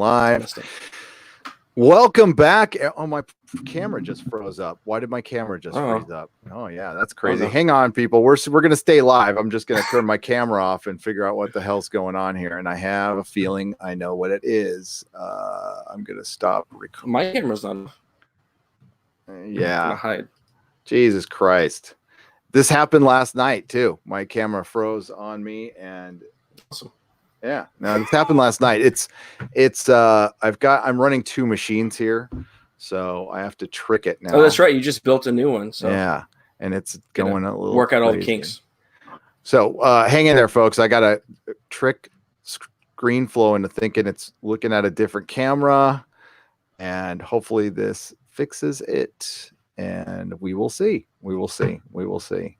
Live. Welcome back. Oh, my camera just froze up. Why did my camera just freeze up? Oh yeah, that's crazy. Hang on, people. We're gonna stay live. I'm just gonna turn my camera off and figure out what the hell's going on here. And I have a feeling I know what it is. I'm gonna stop recording. My camera's on. Yeah. Hide. Jesus Christ. This happened last night too. My camera froze on me, and awesome. Yeah, no, this happened last night. I'm running two machines here, so I have to trick it now. Oh, that's right. You just built a new one. So yeah, and it's going a little work out crazy. all the kinks. So hang in there, folks. I got to trick screen flow into thinking it's looking at a different camera, and hopefully this fixes it. And we will see. We will see. We will see.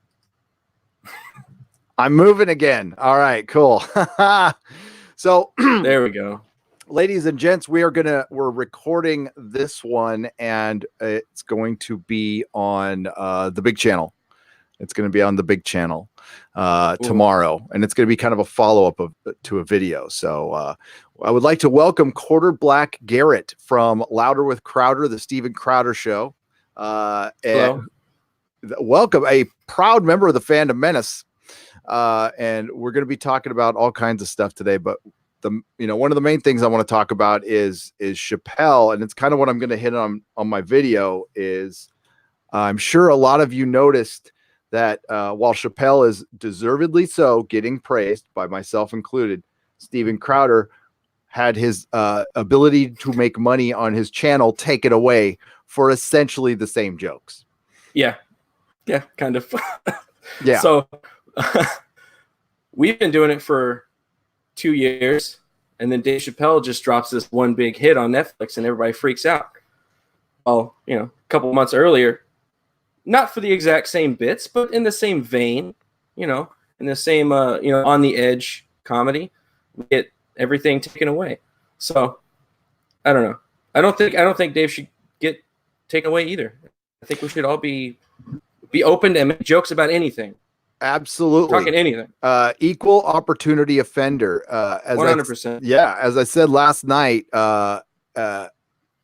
I'm moving again. All right, cool. So there we go. Ladies and gents, we're recording this one, and it's going to be on the big channel. It's going to be on the big channel tomorrow, and it's going to be kind of a follow-up to a video. So I would like to welcome Quarter Black Garrett from Louder with Crowder, the Steven Crowder Show. Hello. Welcome, a proud member of the Fandom Menace. And we're going to be talking about all kinds of stuff today, but one of the main things I want to talk about is Chappelle, and it's kind of what I'm going to hit on my video. Is I'm sure a lot of you noticed that while Chappelle is deservedly so getting praised, by myself included, Steven Crowder had his ability to make money on his channel taken away for essentially the same jokes. Yeah, kind of. Yeah. So we've been doing it for 2 years, and then Dave Chappelle just drops this one big hit on Netflix, and everybody freaks out. Well, a couple of months earlier, not for the exact same bits, but in the same vein, in the same, on the edge comedy, we get everything taken away. So I don't know. I don't think Dave should get taken away either. I think we should all be open and make jokes about anything. Absolutely. Talking anything. Equal opportunity offender. 100%. As I said last night, there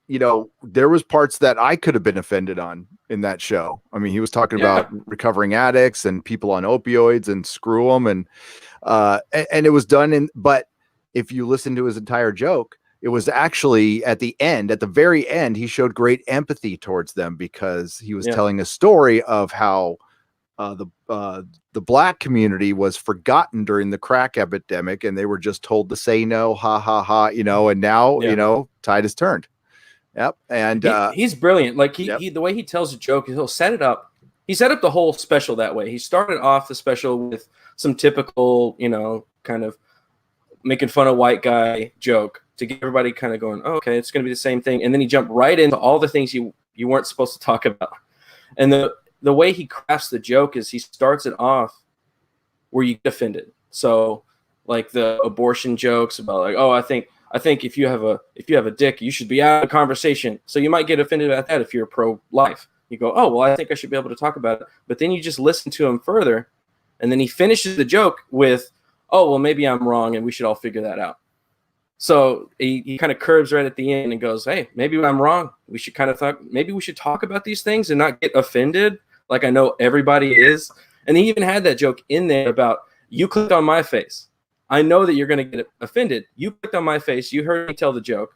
was parts that I could have been offended on in that show. I mean, he was talking about recovering addicts and people on opioids and screw them. And it was done but if you listen to his entire joke, it was actually at the very end, he showed great empathy towards them because he was telling a story of how the black community was forgotten during the crack epidemic, and they were just told to say no, ha ha ha, and now tide has turned. Yep. And he's brilliant. Like he the way he tells a joke, he'll set it up. He set up the whole special that way. He started off the special with some typical, kind of making fun of white guy joke to get everybody kind of going, oh, okay, it's going to be the same thing. And then he jumped right into all the things you weren't supposed to talk about. And the way he crafts the joke is he starts it off where you get offended. So like the abortion jokes about like, oh, I think if you have a dick, you should be out of conversation. So you might get offended about that if you're pro-life. You go, oh, well, I think I should be able to talk about it. But then you just listen to him further, and then he finishes the joke with, oh, well, maybe I'm wrong, and we should all figure that out. So he kind of curbs right at the end and goes, hey, maybe I'm wrong. We should maybe we should talk about these things and not get offended like I know everybody is. And he even had that joke in there about, you clicked on my face. I know that you're going to get offended. You clicked on my face. You heard me tell the joke.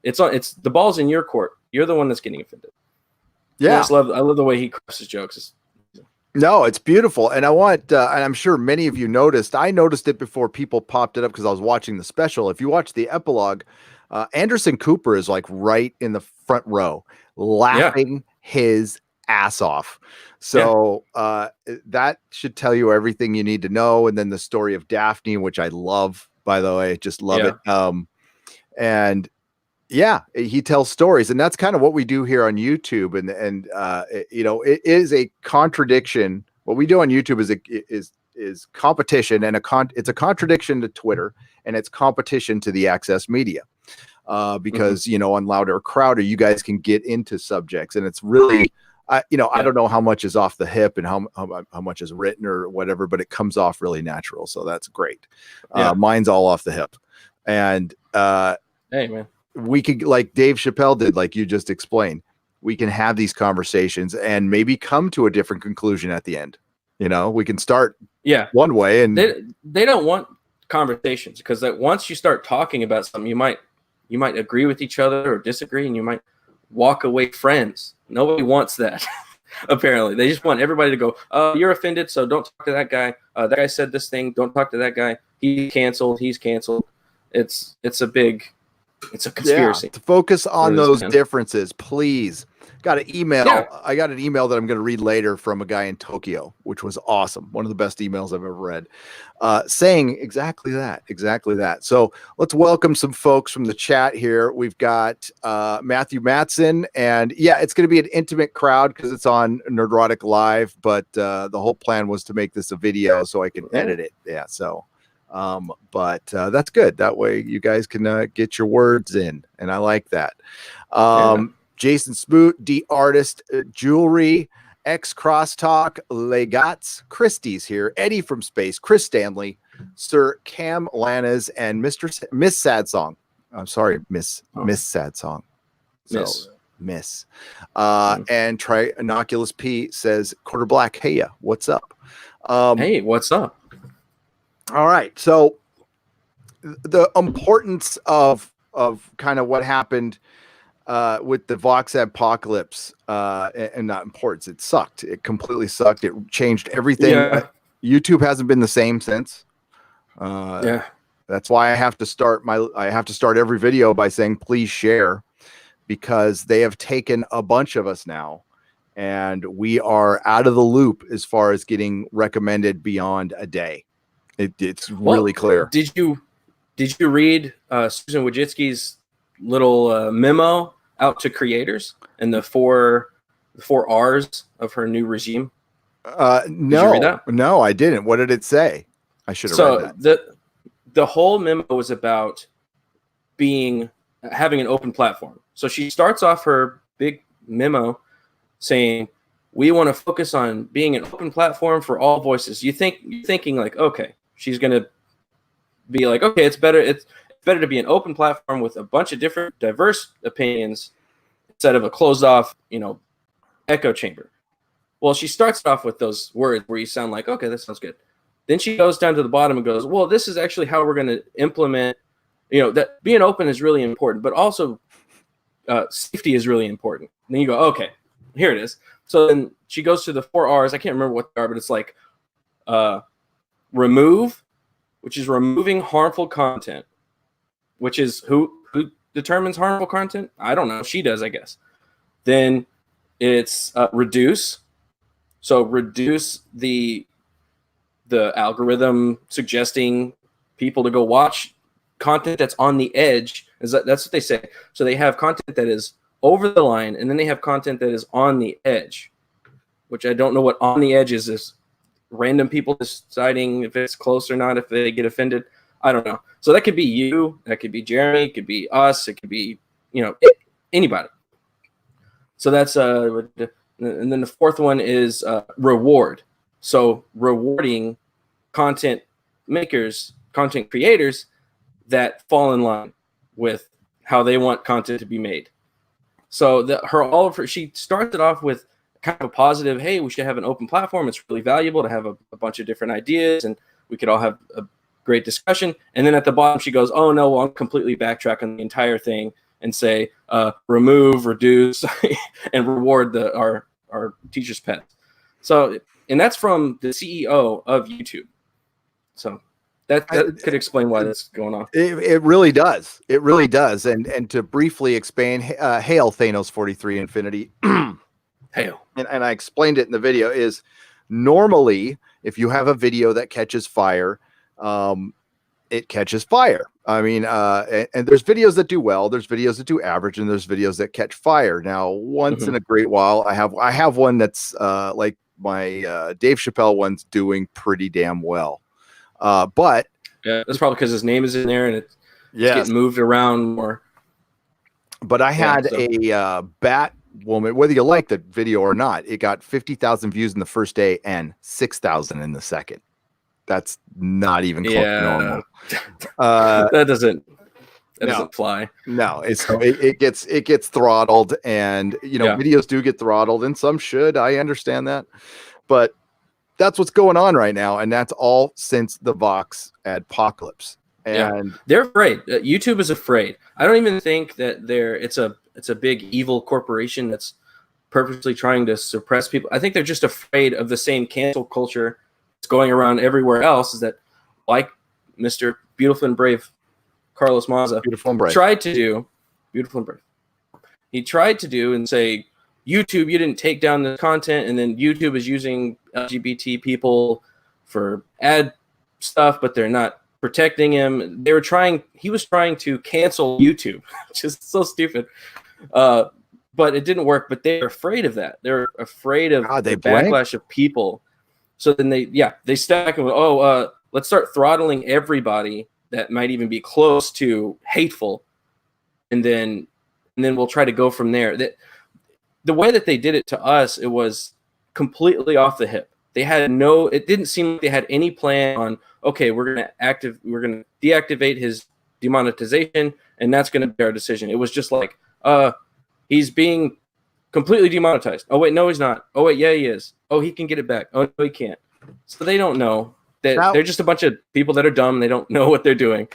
It's the ball's in your court. You're the one that's getting offended. Yeah. I love the way he crafts his jokes. No, it's beautiful. And I want, and I'm sure many of you noticed, I noticed it before people popped it up because I was watching the special. If you watch the epilogue, Anderson Cooper is like right in the front row laughing his ass off. So that should tell you everything you need to know. And then the story of Daphne, which I love, by the way, just love it. And he tells stories, and that's kind of what we do here on YouTube. And it is a contradiction. What we do on YouTube is competition, and it's a contradiction to Twitter, and it's competition to the access media. Because on Louder Crowder, you guys can get into subjects, and it's really I don't know how much is off the hip and how much is written or whatever, but it comes off really natural. So that's great. Mine's all off the hip. And Hey, man. We could, like Dave Chappelle did, like you just explained, we can have these conversations and maybe come to a different conclusion at the end. You know, we can start one way, and they don't want conversations, because that once you start talking about something, you might agree with each other or disagree, and you might walk away friends. Nobody wants that. Apparently, they just want everybody to go, you're offended, so don't talk to that guy. That guy said this thing, don't talk to that guy. He's canceled. It's a conspiracy. To focus on those differences, please. Got an email. Yeah. I got an email that I'm going to read later from a guy in Tokyo, which was awesome. One of the best emails I've ever read, saying exactly that. So let's welcome some folks from the chat here. We've got Matthew Matson, and it's going to be an intimate crowd because it's on Nerdrotic Live, but the whole plan was to make this a video so I can edit it. Yeah. So, but that's good. That way you guys can get your words in, and I like that. Jason Smoot, D Artist, Jewelry, X Crosstalk, Legats, Christie's here, Eddie from Space, Chris Stanley, Sir Cam Lanas, and Miss Sad Song. I'm sorry, Miss Sad Song. Miss. And Trinoculus P says, Quarter Black, hey, what's up? Hey, what's up? All right. So the importance of kind of what happened with the Vox apocalypse, and not importance, it sucked. It completely sucked. It changed everything. YouTube hasn't been the same since. That's why I have to start every video by saying please share, because they have taken a bunch of us now, and we are out of the loop as far as getting recommended beyond a day. It's really clear. Did you read Susan Wojcicki's little memo out to creators and the four R's of her new regime? No, did you read that? No, I didn't. What did it say? I should have read that. The whole memo was about having an open platform. So she starts off her big memo saying, we want to focus on being an open platform for all voices. You're thinking like, okay, she's going to be like, okay, it's better to be an open platform with a bunch of different diverse opinions instead of a closed off, echo chamber. Well, she starts off with those words where you sound like, okay, that sounds good. Then she goes down to the bottom and goes, well, this is actually how we're going to implement, that being open is really important, but also safety is really important. And then you go, okay, here it is. So then she goes to the 4 R's. I can't remember what they are, but it's like remove, which is removing harmful content, which is who determines harmful content? I don't know. She does, I guess. Then it's reduce. So reduce the algorithm suggesting people to go watch content that's on the edge. That's what they say. So they have content that is over the line, and then they have content that is on the edge, which I don't know what on the edge is. This random people deciding if it's close or not, if they get offended. I don't know. So that could be you, that could be Jeremy, it could be us, it could be, anybody. So that's and then the fourth one is reward. So rewarding content makers, content creators that fall in line with how they want content to be made. So she started off with kind of a positive, hey, we should have an open platform. It's really valuable to have a bunch of different ideas, and we could all have a great discussion. And then at the bottom, she goes, oh, no, well, I'm completely backtracking the entire thing and say remove, reduce, and reward our teachers' pets. So, and that's from the CEO of YouTube. So that could explain why that's going on. It really does. It really does. And to briefly explain, hail Thanos 43 Infinity. Hail. And I explained it in the video, is normally if you have a video that catches fire, it catches fire. I mean, and there's videos that do well, there's videos that do average, and there's videos that catch fire. Now, once in a great while, I have one that's like my Dave Chappelle one's doing pretty damn well. But yeah, that's probably because his name is in there and it's getting moved around more. But I had a bat woman, whether you like the video or not, it got 50,000 views in the first day and 6,000 in the second. That's not even close to normal. That That doesn't fly. No, it gets throttled, and videos do get throttled, and some should. I understand that, but that's what's going on right now, and that's all since the Vox adpocalypse. And they're afraid. YouTube is afraid. I don't even think that it's a big evil corporation that's purposely trying to suppress people. I think they're just afraid of the same cancel culture that's going around everywhere else. Is that like Mr. Beautiful and Brave Carlos Maza tried to do, Beautiful and Brave. He tried to do and say, YouTube, you didn't take down the content, and then YouTube is using LGBT people for ad stuff, but they're not protecting him. He was trying to cancel YouTube, which is so stupid. But it didn't work. But they're afraid of that. They're afraid of the backlash of people. So then they step back and go, let's start throttling everybody that might even be close to hateful, and then we'll try to go from there. The way that they did it to us, it was completely off the hip. It didn't seem like they had any plan on, okay, we're gonna deactivate his demonetization, and that's gonna be our decision. It was just like, he's being completely demonetized. Oh wait, no, he's not. Oh wait, yeah, he is. Oh, he can get it back. Oh no, he can't. So they don't know. They're just a bunch of people that are dumb. They don't know what they're doing.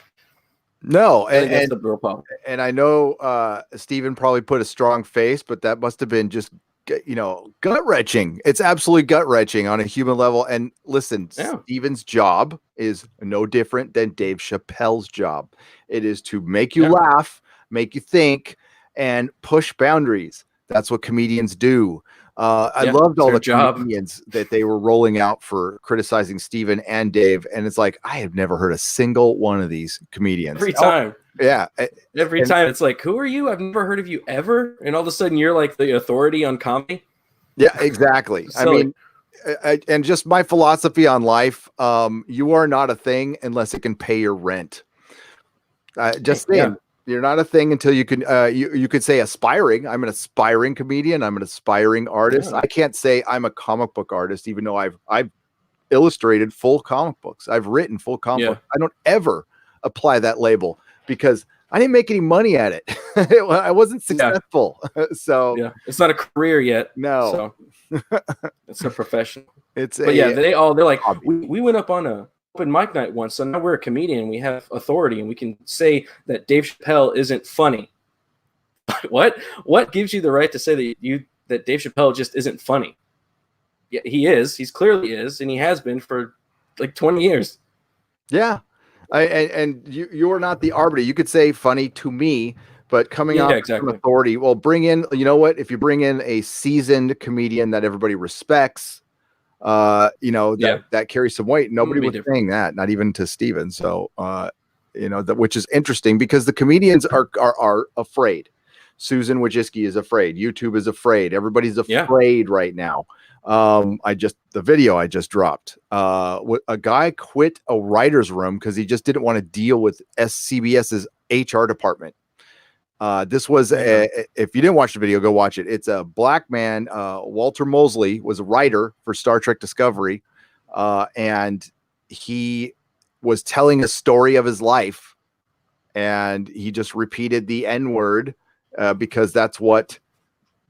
No, that's the real problem. And I know Steven probably put a strong face, but that must have been just gut wrenching. It's absolutely gut wrenching on a human level. And listen, Steven's job is no different than Dave Chappelle's job. It is to make you laugh, make you think, and push boundaries. That's what comedians do. I loved all the comedians that they were rolling out for criticizing Steven and Dave. And it's like, I have never heard a single one of these comedians. Every time. Every time it's like, who are you? I've never heard of you ever. And all of a sudden you're like the authority on comedy. Yeah, exactly. I mean, and just my philosophy on life, you are not a thing unless it can pay your rent. Just saying. You're not a thing until you can. You could say aspiring. I'm an aspiring comedian. I'm an aspiring artist. I can't say I'm a comic book artist, even though I've illustrated full comic books. I've written full comic books. I don't ever apply that label because I didn't make any money at it. I wasn't successful. So it's not a career yet. No, so it's a profession. They're like, we went up on a open mic night once, so now we're a comedian and we have authority and we can say that Dave Chappelle isn't funny. What gives you the right to say that Dave Chappelle just isn't funny? Yeah, he is. He's clearly is, and he has been for like 20 years. Yeah. And you are not the arbiter. You could say funny to me, but coming out from authority, well, bring in, if you bring in a seasoned comedian that everybody respects, that carries some weight. Nobody was saying that, not even to Steven. So, which is interesting because the comedians are afraid. Susan Wojcicki is afraid. YouTube is afraid. Everybody's afraid right now. The video I just dropped, a guy quit a writer's room because he just didn't want to deal with CBS's HR department. This was if you didn't watch the video, go watch it. It's a black man. Walter Mosley was a writer for Star Trek Discovery. And he was telling a story of his life, and he just repeated the N-word, because that's what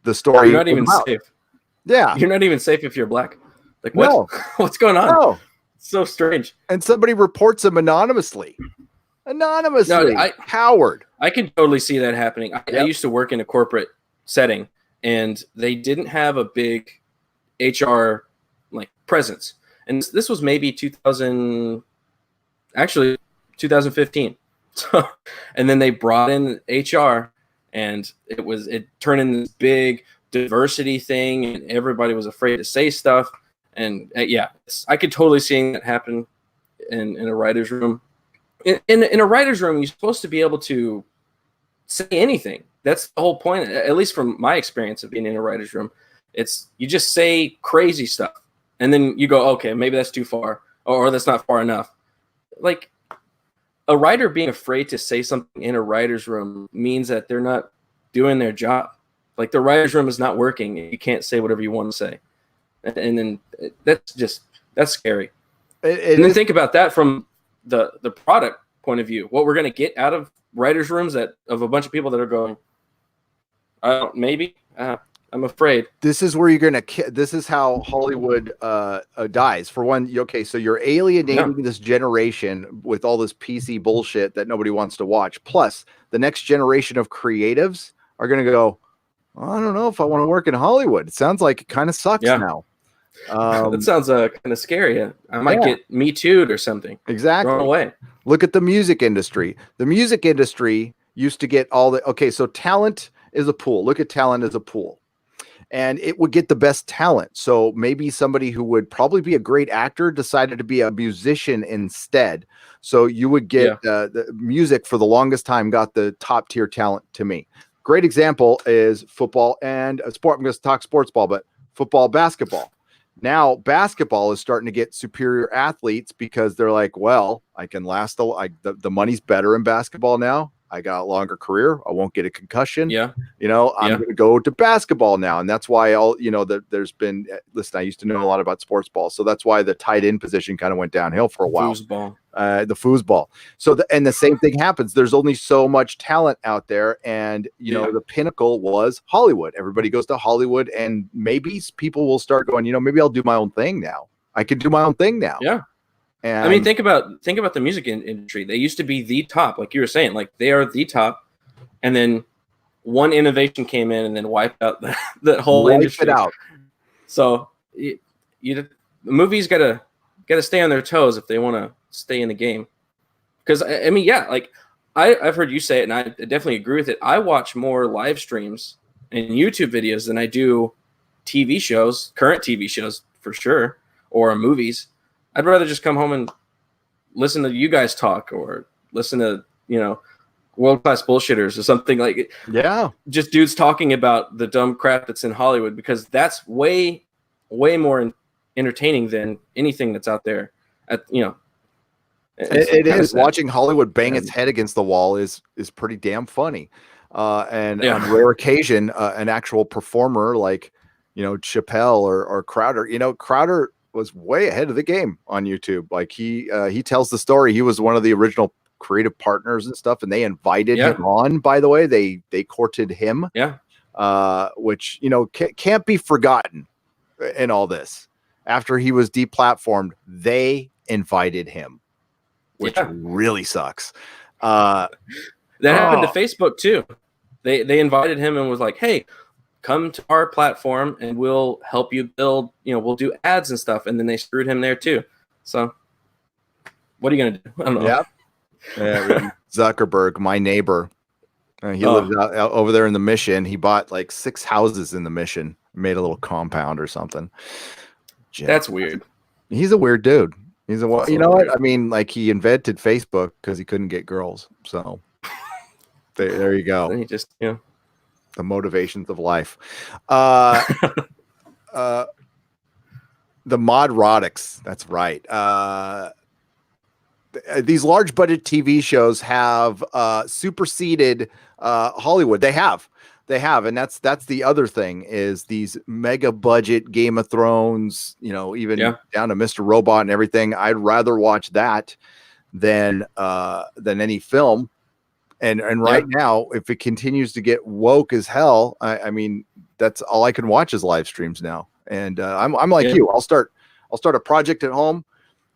the story. You're not even safe. Yeah. You're not even safe if you're black. Like, what? No. What's going on? No. It's so strange. And somebody reports him anonymously. No, Howard. I can totally see that happening. I used to work in a corporate setting, and they didn't have a big HR presence. And this was maybe 2015. So, and then they brought in HR, and it turned into this big diversity thing, and everybody was afraid to say stuff. And I could totally see that happen in a writer's room. In a writer's room, you're supposed to be able to say anything. That's the whole point, at least from my experience of being in a writer's room. It's you just say crazy stuff, and then you go, okay, maybe that's too far, or that's not far enough. Like, a writer being afraid to say something in a writer's room means that they're not doing their job. Like, the writer's room is not working, and you can't say whatever you want to say. And then that's scary. And then think about that from the product point of view. What we're going to get out of writers' rooms of a bunch of people that are going, maybe. I'm afraid. This is where you're gonna. This is how Hollywood dies. For one, okay, so you're alienating this generation with all this PC bullshit that nobody wants to watch. Plus, the next generation of creatives are gonna go, I don't know if I want to work in Hollywood. It sounds like it kind of sucks now. That sounds kind of scary. I might get Me Too'd or something. Exactly. Thrown away. Look at the music industry. The music industry used to get all the so talent is a pool. Look at talent as a pool. And it would get the best talent. So maybe somebody who would probably be a great actor decided to be a musician instead. So you would get the music for the longest time got the top tier talent to me. Great example is football and sport. I'm going to talk sports ball, but football, basketball. Now basketball is starting to get superior athletes because they're like, well, I can last the money's better in basketball now. I got a longer career. I won't get a concussion. Yeah. I'm going to go to basketball now. And that's why there's been, listen, I used to know a lot about sports ball. So that's why the tight end position kind of went downhill for a while. The foosball. So, and the same thing happens. There's only so much talent out there. And, the pinnacle was Hollywood. Everybody goes to Hollywood, and maybe people will start going, maybe I'll do my own thing now. I can do my own thing now. Yeah. And I mean, think about the music industry. They used to be the top, like you were saying, like they are the top. And then one innovation came in and then wiped out that whole industry. It out. So the movies gotta stay on their toes if they want to stay in the game. Because I mean, like I've heard you say it, and I definitely agree with it. I watch more live streams and YouTube videos than I do TV shows, current TV shows for sure, or movies. I'd rather just come home and listen to you guys talk, or listen to, world-class bullshitters or something like just dudes talking about the dumb crap that's in Hollywood, because that's way more entertaining than anything that's out there. It is. Watching Hollywood bang its head against the wall is pretty damn funny. And on rare occasion, an actual performer like, Chappelle or Crowder, Crowder was way ahead of the game on YouTube. Like he tells the story. He was one of the original creative partners and stuff, and they invited him on. By the way, they courted him. Which can't be forgotten in all this. After he was deplatformed, they invited him, which really sucks. That happened to Facebook too. They invited him and was like, hey, come to our platform and we'll help you build, we'll do ads and stuff. And then they screwed him there too. So what are you going to do? I don't know. Yeah. Zuckerberg, my neighbor, he lives out over there in the Mission. He bought like 6 houses in the Mission, made a little compound or something. That's weird. He's a weird dude. He's what? I mean, like he invented Facebook because he couldn't get girls. So there you go. He just, the motivations of life. The modrotics. That's right. These large budget TV shows have superseded Hollywood. They have, and that's the other thing is these mega budget Game of Thrones. Even down to Mr. Robot and everything. I'd rather watch that than any film. And right now, if it continues to get woke as hell, I mean, that's all I can watch is live streams now. And I'm like you. I'll start a project at home,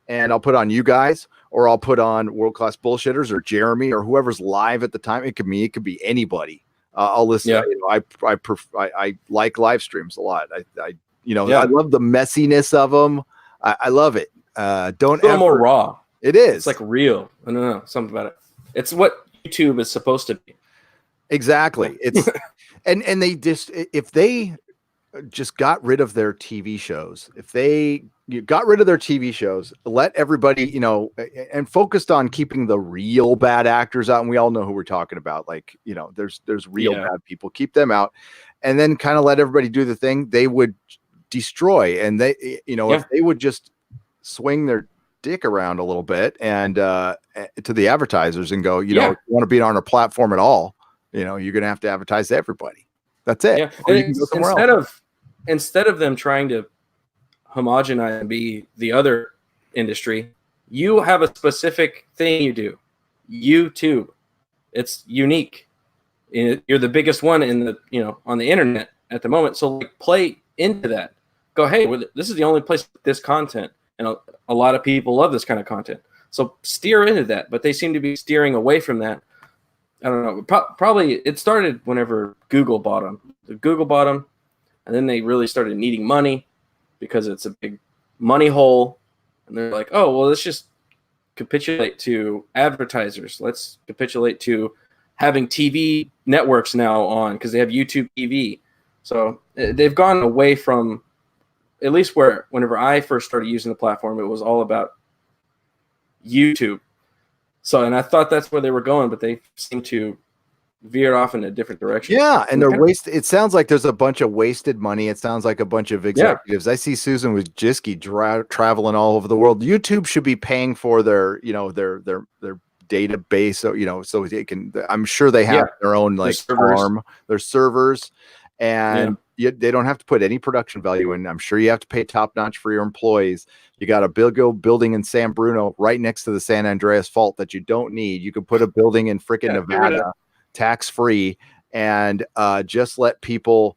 and I'll put on you guys, or I'll put on World-Class Bullshitters or Jeremy or whoever's live at the time. It could be anybody. I'll listen. I like live streams a lot. I love the messiness of them. I love it. Don't it's a little more raw. It is. It's like real. I don't know, something about it. It's what YouTube is supposed to be. Exactly. It's and they just, if they just got rid of their TV shows, let everybody, and focused on keeping the real bad actors out. And we all know who we're talking about. Like, there's real bad people, keep them out, and then kind of let everybody do the thing. They would destroy. And they, if they would just swing their dick around a little bit and to the advertisers and go, you want to be on our platform at all, you're going to have to advertise to everybody. That's it. Yeah. Instead of them trying to homogenize and be the other industry, you have a specific thing you do. YouTube. It's unique. You're the biggest one in the on the internet at the moment. So like play into that. Go, hey, this is the only place with this content, and a lot of people love this kind of content. So steer into that. But they seem to be steering away from that. I don't know. Probably it started whenever Google bought them. Google bought them, and then they really started needing money because it's a big money hole. And they're like, oh, well, let's just capitulate to advertisers. Let's capitulate to having TV networks now on because they have YouTube TV. So they've gone away from, at least whenever I first started using the platform, it was all about YouTube. So, and I thought that's where they were going, but they seem to veer off in a different direction. Yeah, and they're it sounds like there's a bunch of wasted money. It sounds like a bunch of executives. I see Susan with Jiski traveling all over the world. YouTube should be paying for their database, so they can. I'm sure they have their own like farm, their servers, and they don't have to put any production value in. I'm sure you have to pay top notch for your employees. You got a building in San Bruno right next to the San Andreas Fault that you don't need. You could put a building in freaking Nevada, tax free, and just let people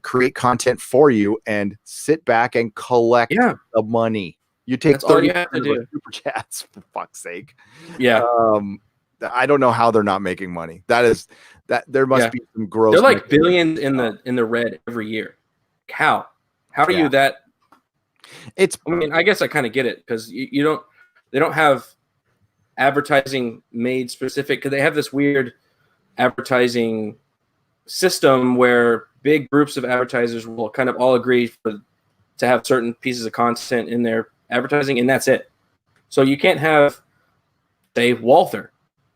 create content for you and sit back and collect the money. You take 30 all you have to do. Super chats, for fuck's sake. Yeah. I don't know how they're not making money. There must be some gross. They're like billions in the red every year. How are you that? I mean, I guess I kind of get it because they don't have advertising made specific because they have this weird advertising system where big groups of advertisers will kind of all agree to have certain pieces of content in their advertising, and that's it. So you can't have, say, Walther.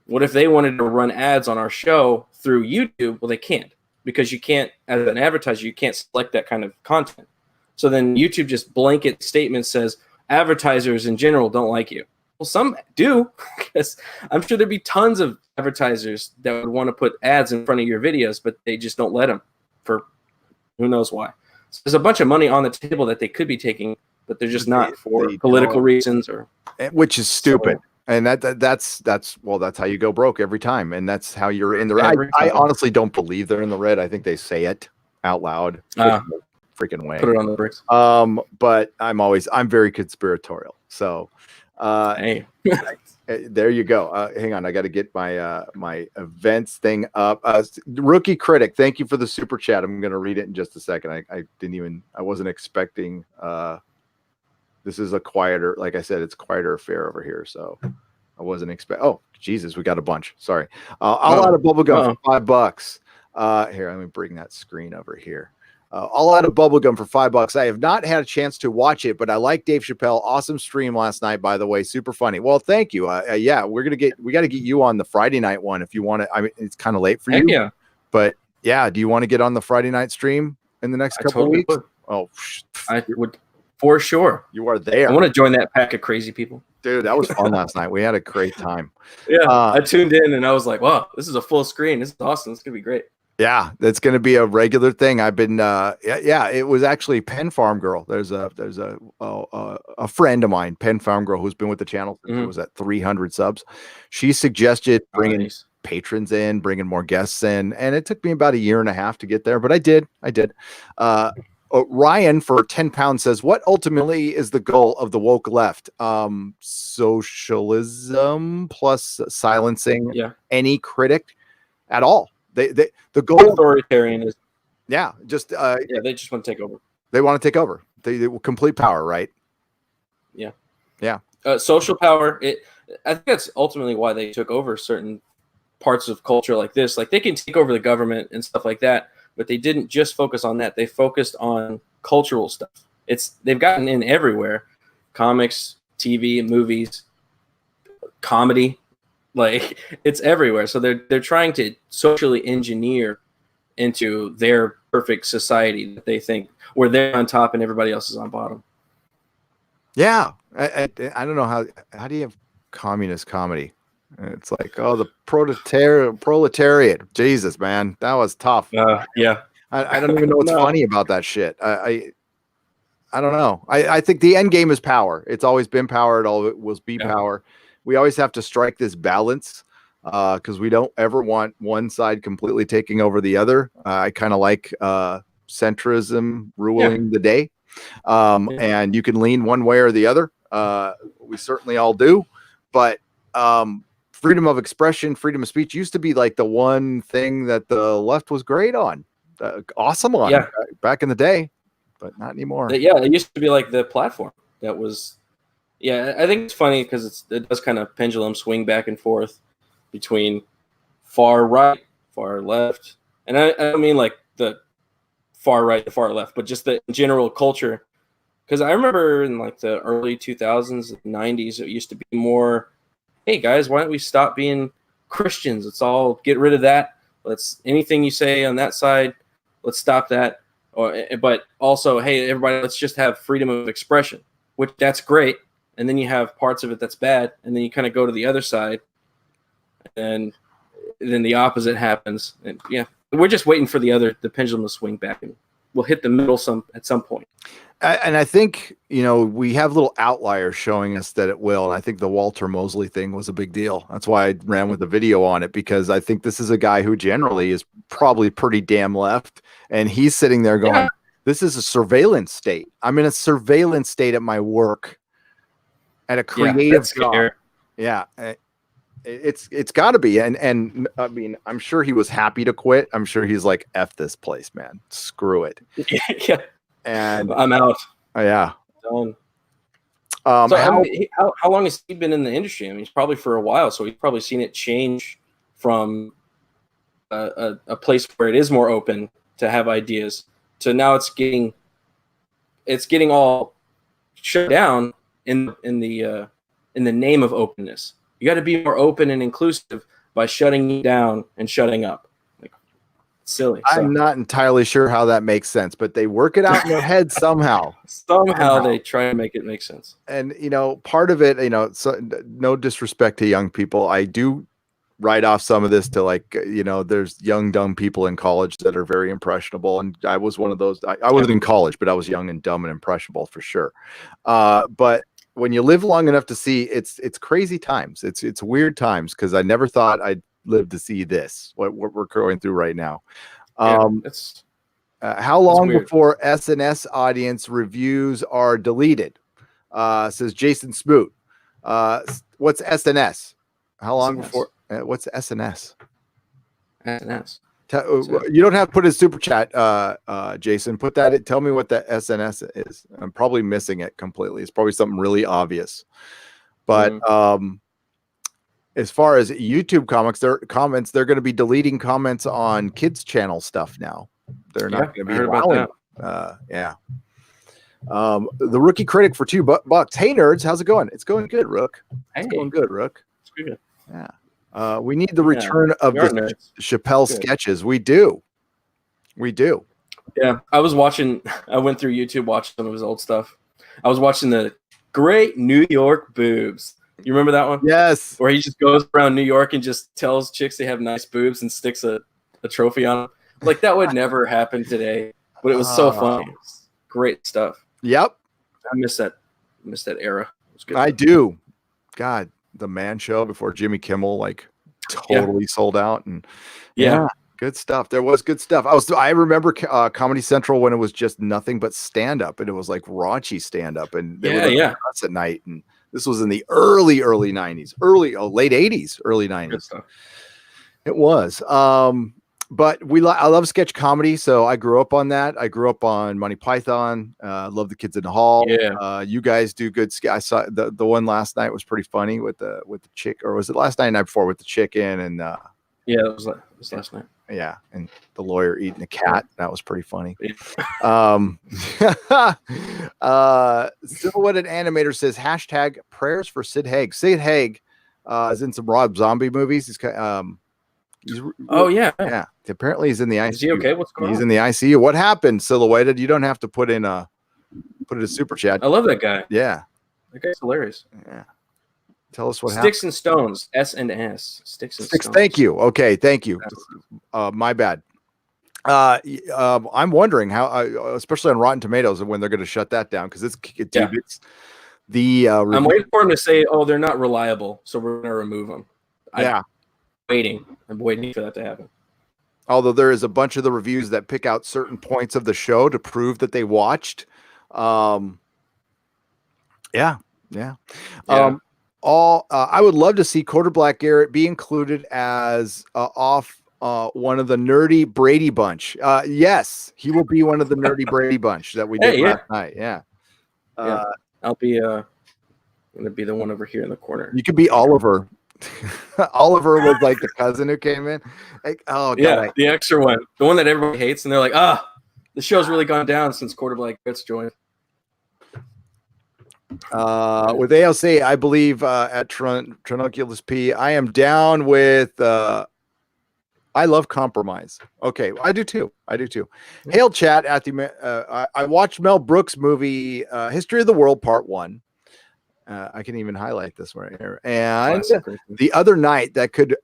What if they wanted to run ads on our show through YouTube? Well, they can't because you can't, as an advertiser, you can't select that kind of content. So then YouTube just blanket statement says advertisers in general don't like you. Well, some do, because I'm sure there'd be tons of advertisers that would want to put ads in front of your videos, but they just don't let them for who knows why. So there's a bunch of money on the table that they could be taking, but they're just not for political reasons, which is stupid. And that's how you go broke every time, and that's how you're in the red. I honestly don't believe they're in the red. I think they say it out loud. Freaking way. Put it on the bricks. But I'm very conspiratorial. So hey. There you go. Hang on, I got to get my my events thing up. Rookie Critic, thank you for the super chat. I'm going to read it in just a second. I wasn't expecting. This is a quieter, like I said, it's quieter affair over here. So I wasn't expecting. Oh, Jesus, we got a bunch. Sorry. All out of bubblegum for $5. Here, let me bring that screen over here. All out of bubblegum for $5. I have not had a chance to watch it, but I like Dave Chappelle. Awesome stream last night, by the way. Super funny. Well, thank you. Yeah, we got to get you on the Friday night one if you want to. I mean, it's kind of late for you. Yeah. But yeah, do you want to get on the Friday night stream in the next couple of weeks? Would. Oh, I would for sure. You are there. I want to join that pack of crazy people. Dude, that was fun last night. We had a great time. Yeah, I tuned in and I was like, wow, this is a full screen. This is awesome. It's going to be great. Yeah, that's going to be a regular thing. I've been, it was actually Penn Farm Girl. There's a friend of mine, Penn Farm Girl, who's been with the channel since it was at 300 subs. She suggested bringing patrons in, bringing more guests in, and it took me about a year and a half to get there, but I did. Ryan for 10 pounds says, what ultimately is the goal of the woke left? Socialism plus silencing any critic at all. The goal authoritarianism. Yeah, just they just want to take over. They want to take over. They will complete power, right? Yeah. Social power. I think that's ultimately why they took over certain parts of culture like this. Like they can take over the government and stuff like that, but they didn't just focus on that. They focused on cultural stuff. They've gotten in everywhere: comics, TV, movies, comedy. Like it's everywhere. So they're trying to socially engineer into their perfect society that they think where they're on top and everybody else is on bottom. Yeah, I don't know how do you have communist comedy? It's like, oh, the proletariat. Jesus, man, that was tough. Yeah. I don't even know what's funny about that shit. I don't know. I think the end game is power. It's always been power. It always will be power. We always have to strike this balance. because we don't ever want one side completely taking over the other. I kind of like centrism ruling the day, and you can lean one way or the other. We certainly all do, but freedom of expression, freedom of speech used to be like the one thing that the left was great on, awesome on back in the day, but not anymore. Yeah, it used to be like the platform that was. Yeah, I think it's funny because it does kind of pendulum swing back and forth between far right, far left, and I don't mean like the far right, the far left, but just the general culture. Because I remember in like the early 2000s, 90s, it used to be more, hey guys, why don't we stop being Christians? Let's all get rid of that. Let's anything you say on that side, let's stop that. But also, hey everybody, let's just have freedom of expression, which that's great. And then you have parts of it that's bad, and then you kind of go to the other side, and then the opposite happens. And yeah, we're just waiting for the pendulum to swing back, and we'll hit the middle at some point. And I think, we have little outliers showing us that it will. And I think the Walter Mosley thing was a big deal. That's why I ran with the video on it, because I think this is a guy who generally is probably pretty damn left. And he's sitting there going, this is a surveillance state. I'm in a surveillance state at my work, at a creative job. Yeah. It's got to be. And I mean, I'm sure he was happy to quit. I'm sure he's like, F this place, man. Screw it. Yeah. And I'm out. Yeah. Done. How long has he been in the industry? I mean, he's probably for a while, so he's probably seen it change from a place where it is more open to have ideas to now it's getting all shut down in the name of openness. You got to be more open and inclusive by shutting you down and shutting up. Like, silly. I'm not entirely sure how that makes sense, but they work it out in their head somehow. Somehow they try to make it make sense. And part of it, so, no disrespect to young people, I do write off some of this to like, there's young dumb people in college that are very impressionable, and I was one of those. I wasn't in college, but I was young and dumb and impressionable for sure. But when you live long enough to see, it's crazy times. It's weird times, because I never thought I'd live to see this, what we're going through right now. How long before SNS audience reviews are deleted? Says Jason Smoot. What's SNS? How long before? What's SNS? SNS. You don't have to put a super chat, Jason. Put that in. Tell me what the SNS is. I'm probably missing it completely. It's probably something really obvious. But as far as YouTube comments, they're going to be deleting comments on kids channel stuff now. They're not going to be allowing. The rookie critic for $2. Hey nerds, how's it going? It's going good, Rook. It's going good, Rook. It's good. Yeah. We need the return of the Chappelle sketches. We do. Yeah. I went through YouTube, watched some of his old stuff. I was watching the Great New York Boobs. You remember that one? Yes. Where he just goes around New York and just tells chicks they have nice boobs and sticks a trophy on them. Like, that would never happen today, but it was so funny. It was great stuff. Yep. I miss that era. It was good. I do. God, the Man Show before Jimmy Kimmel totally sold out, and good stuff. There was good stuff. I remember Comedy Central when it was just nothing but stand up, and it was like raunchy stand up, and they would us at night. And this was in the early 90s, late 80s, early 90s. It was. But I love sketch comedy, so I grew up on that. I grew up on Monty Python. Love the Kids in the Hall. Yeah. You guys do good. I saw the one last night was pretty funny with the chick, or was it last night? Night before with the chicken and it was last night. Yeah, and the lawyer eating a cat. That was pretty funny. Silhouetted Animator says hashtag prayers for Sid Haig. Sid Haig is in some Rob Zombie movies. He's yeah. Apparently he's in the ICU. Is he okay? What's going on? He's in the ICU. What happened, Silhouetted? You don't have to put a super chat. I love that guy. Yeah, that guy's hilarious. Yeah. Tell us what Sticks happened. and Stones. S&S. Sticks and Stones. Thank you. Okay, thank you. My bad. I'm wondering how, especially on Rotten Tomatoes, when they're going to shut that down, because it's the. I'm waiting for them to say, "Oh, they're not reliable, so we're going to remove them." waiting. I'm waiting for that to happen. Although there is a bunch of the reviews that pick out certain points of the show to prove that they watched. Yeah. I would love to see Quarter Black Garrett be included as off one of the nerdy Brady bunch. Yes, he will be one of the nerdy Brady bunch that we did last night. Yeah. I'll be gonna be the one over here in the corner. You could be Oliver. Oliver was like the cousin who came in. Like, oh god, the extra one, the one that everybody hates, and they're like, the show's really gone down since Quarter Black Garrett's joined. With ALC, I believe at Tronculus P, I am down with. I love compromise. Okay, I do too. Hail chat at the. I watched Mel Brooks' movie History of the World Part 1. I can even highlight this one here. And the other night, that could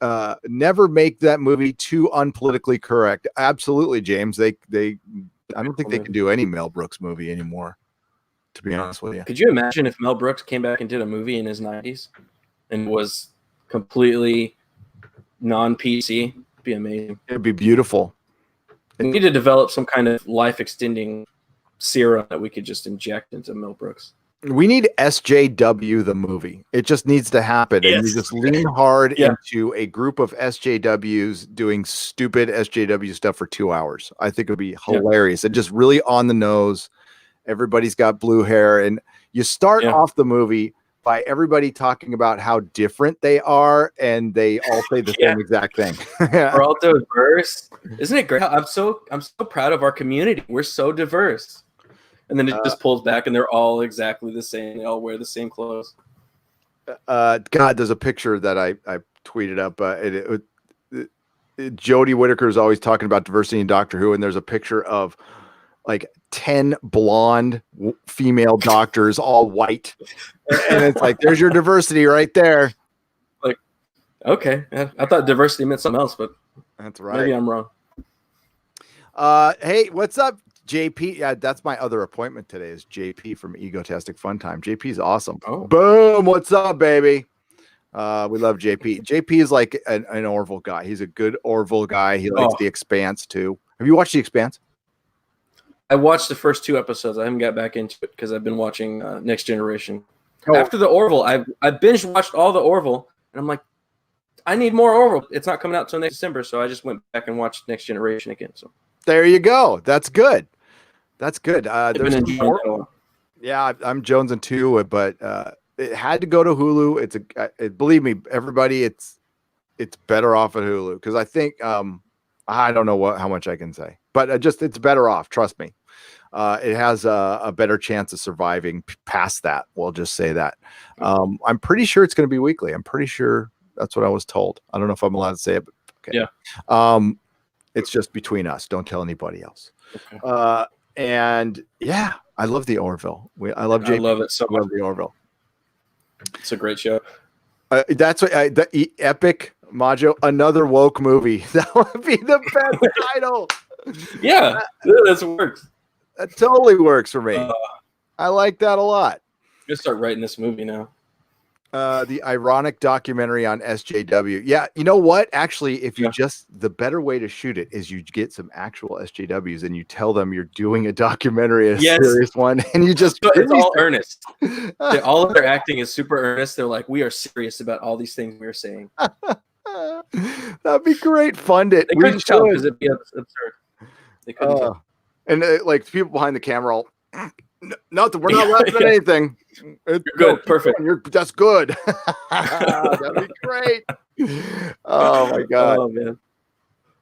never make that movie too unpolitically correct. Absolutely, James. I don't think they can do any Mel Brooks movie anymore, to be honest with you. Could you imagine if Mel Brooks came back and did a movie in his 90s and was completely non-PC? It'd be amazing. It'd be beautiful. We need to develop some kind of life-extending serum that we could just inject into Mel Brooks. We need SJW the movie. It just needs to happen. Yes. And you just lean hard into a group of SJWs doing stupid SJW stuff for 2 hours. I think it would be hilarious. And just really on the nose. Everybody's got blue hair. And you start off the movie by everybody talking about how different they are. And they all say the same exact thing. We're all diverse. Isn't it great? I'm so proud of our community. We're so diverse. And then it just pulls back, and they're all exactly the same. They all wear the same clothes. God, there's a picture that I tweeted up. Jodie Whittaker is always talking about diversity in Doctor Who, and there's a picture of like 10 blonde female doctors, all white, and it's like, there's your diversity right there. Like, okay, I thought diversity meant something else, but that's right. Maybe I'm wrong. Hey, what's up? JP, yeah, that's my other appointment today is JP from Egotastic Fun Time. JP's awesome. Oh. Boom, what's up, baby? We love JP. JP is like an Orville guy. He's a good Orville guy. He likes The Expanse too. Have you watched The Expanse? I watched the first 2 episodes. I haven't got back into it because I've been watching Next Generation. After the Orville, I binge watched all the Orville, and I'm like, I need more Orville. It's not coming out till next December, so I just went back and watched Next Generation again. So there you go. That's good. There's more. Yeah, I'm jonesing too, but it had to go to Hulu. Believe me, everybody, it's better off at Hulu because I think I don't know how much I can say, but it's better off. Trust me, it has a better chance of surviving past that. We'll just say that. I'm pretty sure it's going to be weekly. I'm pretty sure that's what I was told. I don't know if I'm allowed to say it, but okay. Yeah. It's just between us. Don't tell anybody else. Okay. And yeah, I love the Orville. I love JP. I love it so much. I love the Orville. It's a great show. That's what the epic Majo, another woke movie. That would be the best title. Yeah, that works. That totally works for me. I like that a lot. I'm gonna start writing this movie now. The ironic documentary on SJW. Yeah, you know what? Actually, if you the better way to shoot it is you get some actual SJWs and you tell them you're doing a documentary, a serious one, and you just it's all earnest. All of their acting is super earnest. They're like, we are serious about all these things we're saying. That'd be great. Fund it. They couldn't tell because it'd be absurd. They couldn't tell. And like people behind the camera all, we're not laughing at anything. It's good. Perfect. That's good. That'd be great. Oh my god. Oh man.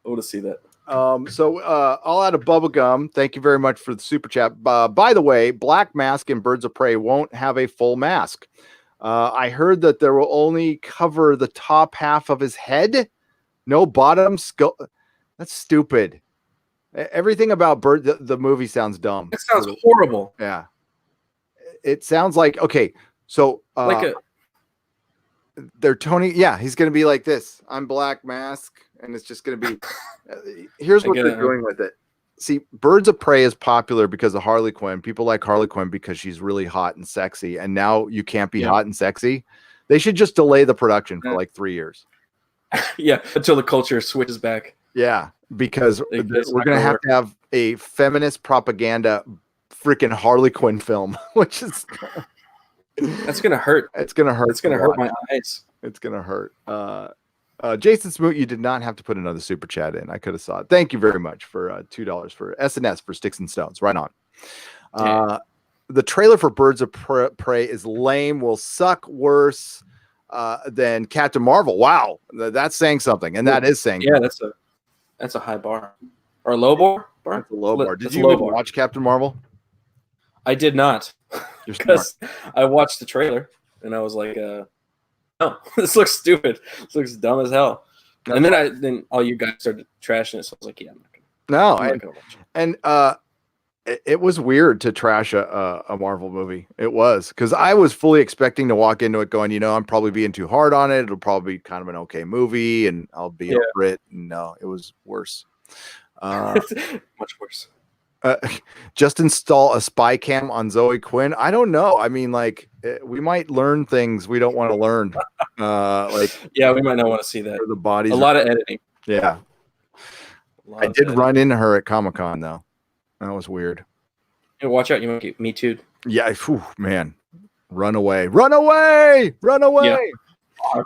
I want to see that. So I'll add a bubble gum. Thank you very much for the super chat. By the way, Black Mask and Birds of Prey won't have a full mask. I heard that there will only cover the top half of his head. No bottom skull. That's stupid. Everything about the movie sounds dumb. It sounds horrible. Yeah. It sounds like, okay, so they're Tony. Yeah, he's going to be like this. I'm Black Mask. And it's just going to be, here's what they're doing with it. See, Birds of Prey is popular because of Harley Quinn. People like Harley Quinn because she's really hot and sexy. And now you can't be hot and sexy. They should just delay the production for like 3 years. Yeah, until the culture switches back. Yeah, because we're gonna have to have a feminist propaganda freaking Harley Quinn film, which is that's gonna hurt. It's gonna hurt. It's gonna hurt my eyes. It's gonna hurt. Jason Smoot, you did not have to put another super chat in. I could have saw it. Thank you very much for $2 for SNS for Sticks and Stones. Right on. The trailer for Birds of Prey is lame. Will suck worse than Captain Marvel. Wow, that's saying something, and that is saying. Yeah, that's a high bar or a low bar. That's a low bar. Did you even watch Captain Marvel? I did not, because I watched the trailer and I was like, "No, this looks stupid. This looks dumb as hell." And then all you guys started trashing it, so I was like, "Yeah, I'm not gonna watch it." It was weird to trash a Marvel movie. It was, because I was fully expecting to walk into it going, I'm probably being too hard on it. It'll probably be kind of an okay movie, and I'll be over it. No, it was worse. Much worse. Just install a spy cam on Zoe Quinn. I don't know. I mean, like, we might learn things we don't want to learn. Yeah, we might not want to see that. The bodies. A lot of editing. Yeah. I did run into her at Comic-Con though. That was weird. Yeah, watch out! You might get me too. Yeah, man. Run away. Run away. Run away. Yeah.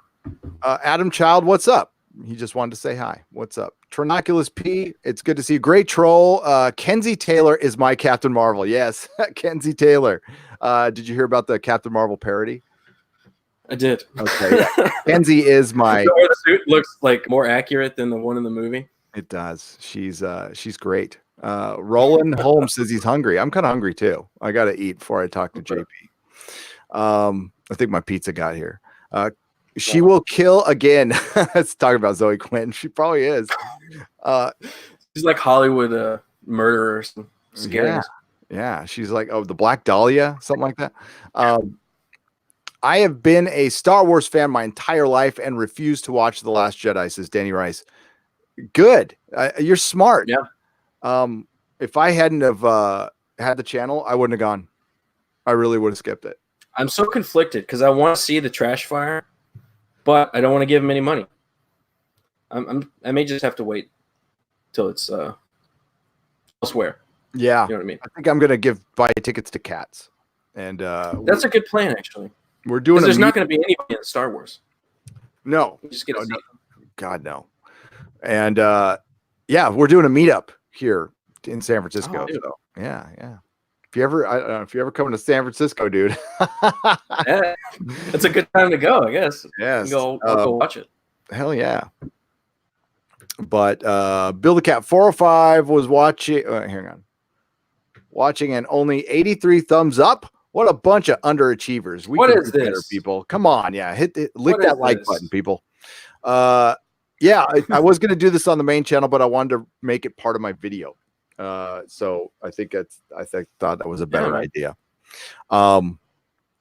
Adam Child, what's up? He just wanted to say hi. What's up? Trinoculus P, it's good to see you. Great troll. Kenzie Taylor is my Captain Marvel. Yes, Kenzie Taylor. Did you hear about the Captain Marvel parody? I did. Okay. Yeah. Kenzie is my. The suit looks like more accurate than the one in the movie. It does. She's great. Roland Holmes says he's hungry. I'm kind of hungry too. I got to eat before I talk to JP. I think my pizza got here. She will kill again. Let's talk about Zoe Quinn. She probably is. She's like Hollywood murderer. Scary. Yeah. She's like, the Black Dahlia, something like that. I have been a Star Wars fan my entire life and refused to watch The Last Jedi, says Danny Rice. Good. You're smart. Yeah. If I hadn't have had the channel, I wouldn't have gone. I really would have skipped it. I'm so conflicted because I want to see the trash fire, but I don't want to give him any money. I may just have to wait till it's elsewhere. Yeah, you know what I mean. I think I'm gonna buy tickets to Cats, and that's a good plan actually. We're doing. There's not going to be anybody in Star Wars. No, you just get to see. God no. And we're doing a meetup here in San Francisco. Oh, so, yeah. If you ever come to San Francisco, dude. Yeah, it's a good time to go, I guess. Yes. Go watch it. Hell yeah. But Bill the Cat 405 was watching. Hang on. Watching and only 83 thumbs up. What a bunch of underachievers. What is this, better, people? Come on, yeah. Lick that like button, people. Yeah, I was going to do this on the main channel, but I wanted to make it part of my video. So I thought that was a better idea.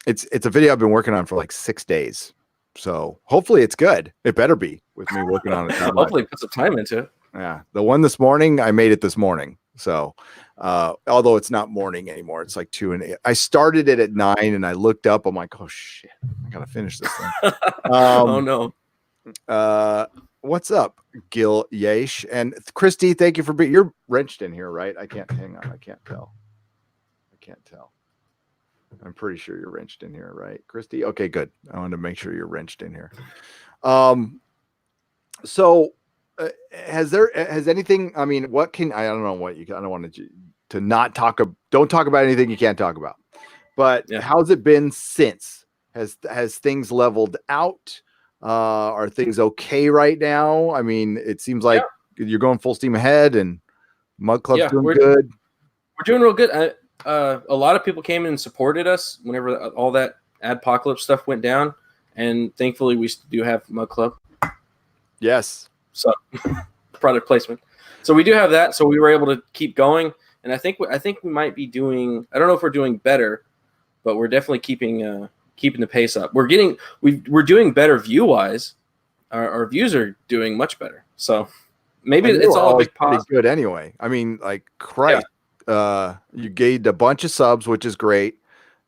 It's a video I've been working on for like 6 days. So hopefully it's good. It better be with me working on it. Hopefully put some time into it. Yeah. The one this morning, I made it this morning. So although it's not morning anymore, it's like 2 and 8. I started it at 9 and I looked up. I'm like, oh shit, I gotta finish this thing. Oh no. What's up, Gil Yesh and Christy? Thank you for being. You're wrenched in here, right? I can't. Hang on. I can't tell. I'm pretty sure you're wrenched in here, right, Christy? Okay, good. I wanted to make sure you're wrenched in here. So has anything? I mean, I don't know what you. I don't want to not talk. Don't talk about anything you can't talk about. But how's it been since? Has things leveled out? Are things okay right now? I mean, it seems like you're going full steam ahead, and Mug Club's doing good. We're doing real good. A lot of people came in and supported us whenever all that Adpocalypse stuff went down, and thankfully we do have Mug Club. Yes. So product placement. So we do have that. So we were able to keep going, and I think we might be doing. I don't know if we're doing better, but we're definitely keeping the pace up. We're doing better view wise. Our views are doing much better. So maybe it's all a big positive. Good anyway. I mean, like Christ, you gained a bunch of subs, which is great,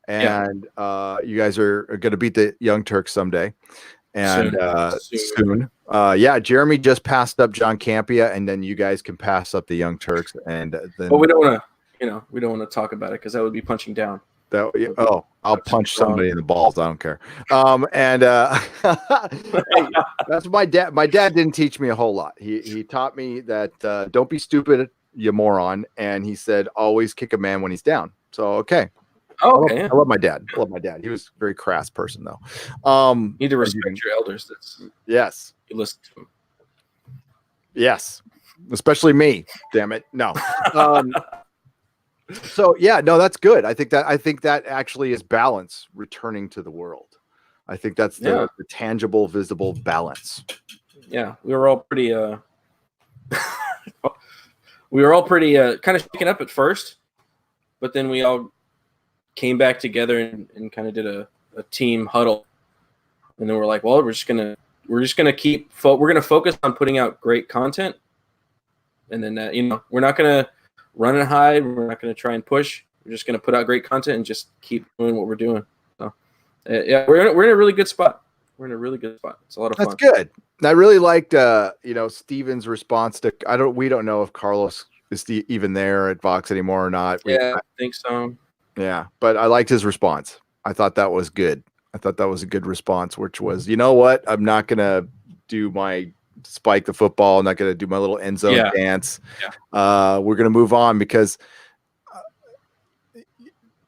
and you guys are going to beat the Young Turks someday, and soon. Yeah, Jeremy just passed up John Campia, and then you guys can pass up the Young Turks, and then. But we don't want to, we don't want to talk about it because that would be punching down. I'll punch somebody in the balls. I don't care. Hey, that's my dad. My dad didn't teach me a whole lot. He taught me that don't be stupid, you moron. And he said always kick a man when he's down. So okay. Oh, okay. I love my dad. He was a very crass person though. You need to respect your elders. Yes. You listen to them. Yes. Especially me. Damn it. No. So yeah, no, that's good. I think that actually is balance returning to the world. I think that's the tangible, visible balance. Yeah, we were all pretty kind of shaken up at first, but then we all came back together and kind of did a team huddle, and then we're like, well, we're just gonna focus on putting out great content, and then we're not gonna run and hide. We're not going to try and push. We're just going to put out great content and just keep doing what we're doing. So, yeah, we're in a really good spot. We're in a really good spot. It's a lot of fun. That's good. I really liked, Steven's response to. We don't know if Carlos is even there at Vox anymore or not. I think so. Yeah, but I liked his response. I thought that was good. I thought that was a good response, which was, you know what? I'm not going to do my spike the football. I'm not going to do my little end zone dance. Yeah. We're going to move on because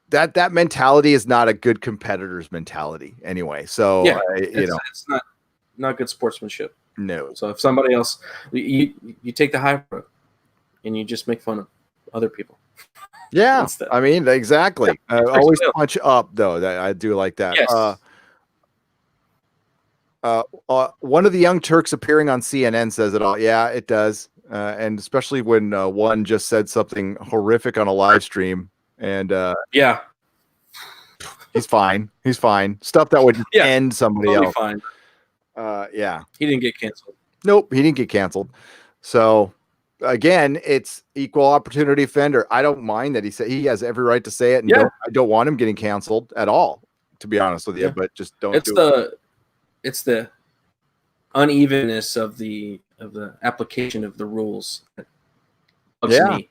that mentality is not a good competitor's mentality anyway. So it's not good sportsmanship. No. So if somebody else, you take the high road and you just make fun of other people. Yeah, I mean, exactly. Always punch up though. I do like that. Yes. One of the Young Turks appearing on CNN says it all. Yeah, it does. And especially when one just said something horrific on a live stream. And he's fine. He's fine. Stuff that would end somebody else. Fine. He didn't get canceled. Nope, he didn't get canceled. So again, it's equal opportunity offender. I don't mind that he has every right to say it. And I don't want him getting canceled at all, to be honest with you. But just don't. It's the unevenness of the application of the rules that bugs me.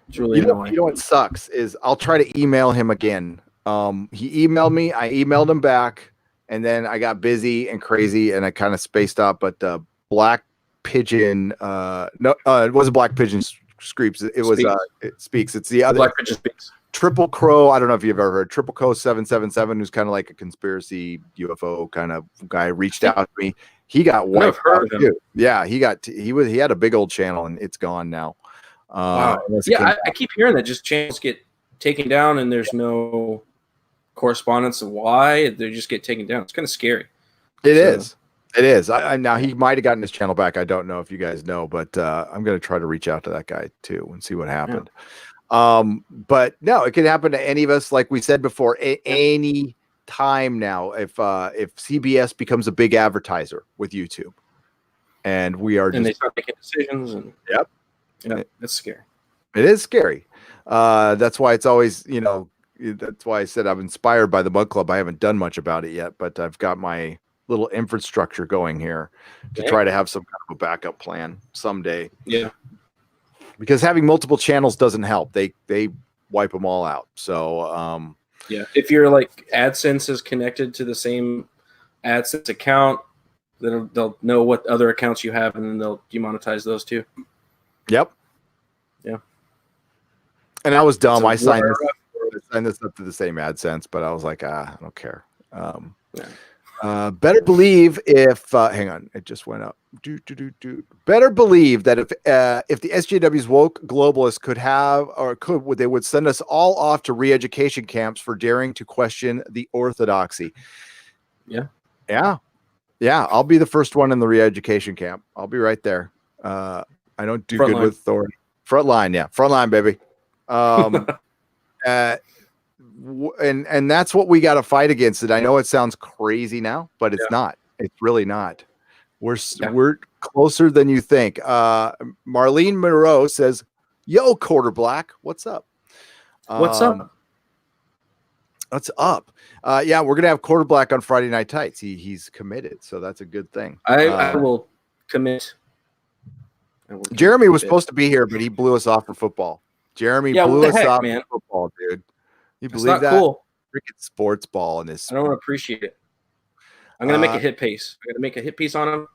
It's really annoying. You know what sucks is I'll try to email him again. He emailed me, I emailed him back, and then I got busy and crazy and I kind of spaced out. But Black Pigeon, it wasn't Black Pigeon Screeps. It was it Speaks. It's the other Black Pigeon Speaks. Triple Crow, I don't know if you've ever heard Triple Crow 777, who's kind of like a conspiracy UFO kind of guy, reached out to me. He got wiped out too. Yeah, he had a big old channel and it's gone now. Wow. Yeah, I keep hearing that just channels get taken down and there's no correspondence of why they just get taken down. It's kind of scary. It is. Now he might have gotten his channel back. I don't know if you guys know, but I'm going to try to reach out to that guy too and see what happened. Yeah. But no, it can happen to any of us. Like we said before, any time now, if CBS becomes a big advertiser with YouTube and they start making decisions and that's scary. It is scary. That's why it's always, that's why I said I'm inspired by the Mug Club. I haven't done much about it yet, but I've got my little infrastructure going here to try to have some kind of a backup plan someday. Yeah. Because having multiple channels doesn't help. They wipe them all out. So if your like AdSense is connected to the same AdSense account, then they'll know what other accounts you have, and then they'll demonetize those too. Yep. Yeah. And I was dumb. I signed this up to the same AdSense, but I was like, I don't care. Better believe if hang on, it just went up. Better believe that if the SJW's woke globalists they would send us all off to re-education camps for daring to question the orthodoxy. Yeah. I'll be the first one in the re-education camp. I'll be right there. I don't do good with authority. Front line, baby. And that's what we got to fight against it. I know it sounds crazy now, but it's not. It's really not. We're closer than you think. Marlene Monroe says, "Yo, Quarter Black, what's up? What's up?" What's up? Yeah, we're gonna have Quarterback on Friday Night Tights. He's committed, so that's a good thing. I will commit. Jeremy was supposed to be here, but he blew us off for football. Jeremy blew us off for football, dude. You believe that? Cool. Freaking sports ball in this. I don't appreciate it. I'm gonna make a hit piece. I'm gonna make a hit piece on him.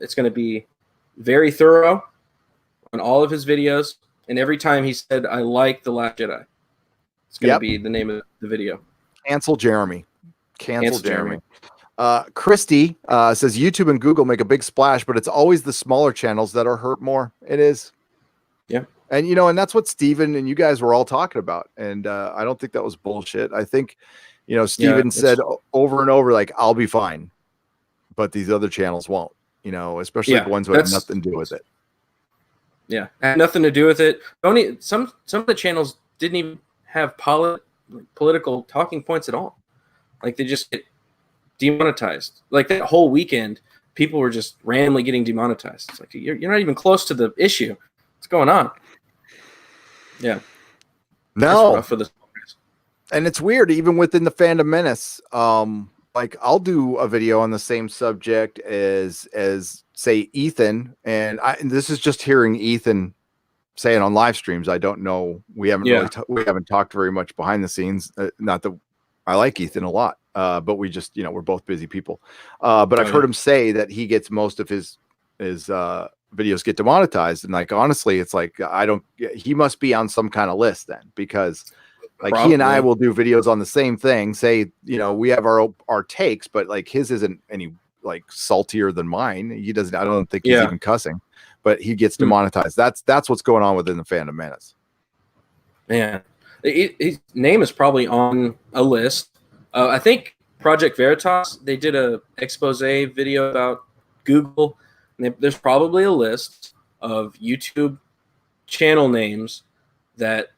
It's gonna be very thorough on all of his videos, and every time he said, "I like The Last Jedi," it's gonna be the name of the video. Cancel Jeremy. Cancel Jeremy. Christy says YouTube and Google make a big splash, but it's always the smaller channels that are hurt more. It is. Yeah. And, you know, and that's what Steven and you guys were all talking about. And I don't think that was bullshit. I think, you know, Steven said over and over, like, I'll be fine, but these other channels won't, you know, especially the ones who have nothing to do with it. Yeah. Had nothing to do with it. Only some of the channels didn't even have political talking points at all. Like, they just get demonetized. Like, that whole weekend, people were just randomly getting demonetized. It's like, you're not even close to the issue. What's going on? Yeah. No. And it's weird, even within the Fandom Menace. Like, I'll do a video on the same subject as say Ethan, and this is just hearing Ethan say it on live streams. I don't know. We haven't really we haven't talked very much behind the scenes. Not that I like Ethan a lot, but we just, you know, we're both busy people. But I've heard him say that he gets most of his videos get demonetized, and like, honestly, it's like, he must be on some kind of list then, because like he and I will do videos on the same thing, say, you know, we have our takes, but like his isn't any like saltier than mine. He doesn't, I don't think he's even cussing, but he gets demonetized. That's what's going on within the Fandom Menace. Yeah, his name is probably on a list. I think Project Veritas, they did a expose video about Google. And there's probably a list of YouTube channel names that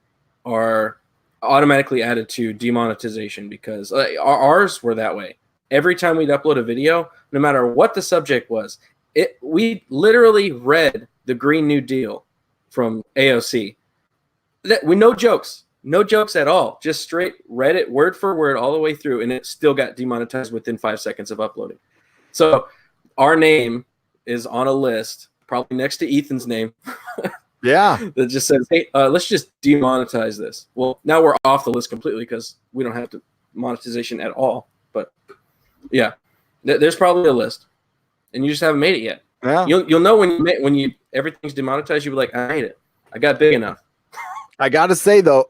are automatically added to demonetization, because ours were that way. Every time we'd upload a video, no matter what the subject was, we literally read the Green New Deal from AOC. No jokes at all. Just straight read it word for word all the way through, and it still got demonetized within 5 seconds of uploading. So our name is on a list, probably next to Ethan's name. Yeah. That just says, hey, let's just demonetize this. Well, now we're off the list completely because we don't have to monetization at all. But yeah, there's probably a list, and you just haven't made it yet. Yeah. You'll know when everything's demonetized. You'll be like, I made it. I got big enough. I got to say though,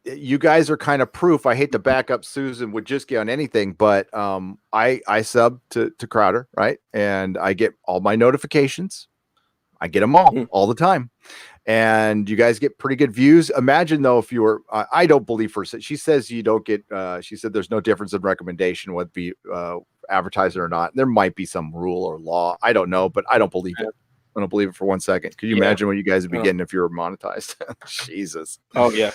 you guys are kind of proof. I hate to back up Susan with just on anything, but I sub to Crowder, right? And I get all my notifications. I get them all the time. And you guys get pretty good views. Imagine though, if you were, I don't believe her. She says you don't get, she said there's no difference in recommendation, whether it be advertising or not. There might be some rule or law. I don't know, but I don't believe it. I don't believe it for 1 second. Could you imagine what you guys would be getting if you were monetized? Jesus. Oh yeah.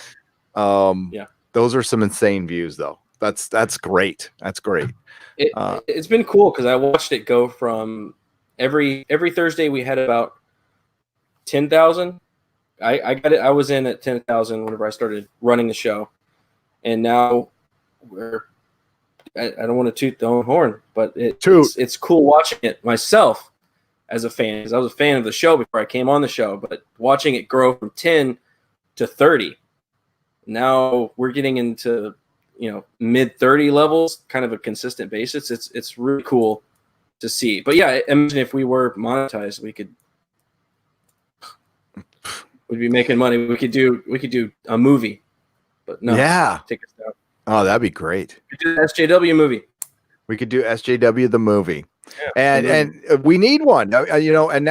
Those are some insane views though. That's great. That's great. It's been cool because I watched it go from every Thursday we had about 10,000. I got it. I was in at 10,000 whenever I started running the show, and now I don't want to toot the own horn, but it's cool watching it myself as a fan, because I was a fan of the show before I came on the show, but watching it grow from 10 to 30. Now we're getting into, you know, mid 30 levels, kind of a consistent basis. It's really cool to see. But yeah, imagine if we were monetized, we'd be making money. We could do a movie, but no. Yeah. Take us down. Oh, that'd be great. We could do an SJW movie. We could do SJW the movie. Yeah, and we need one, you know, and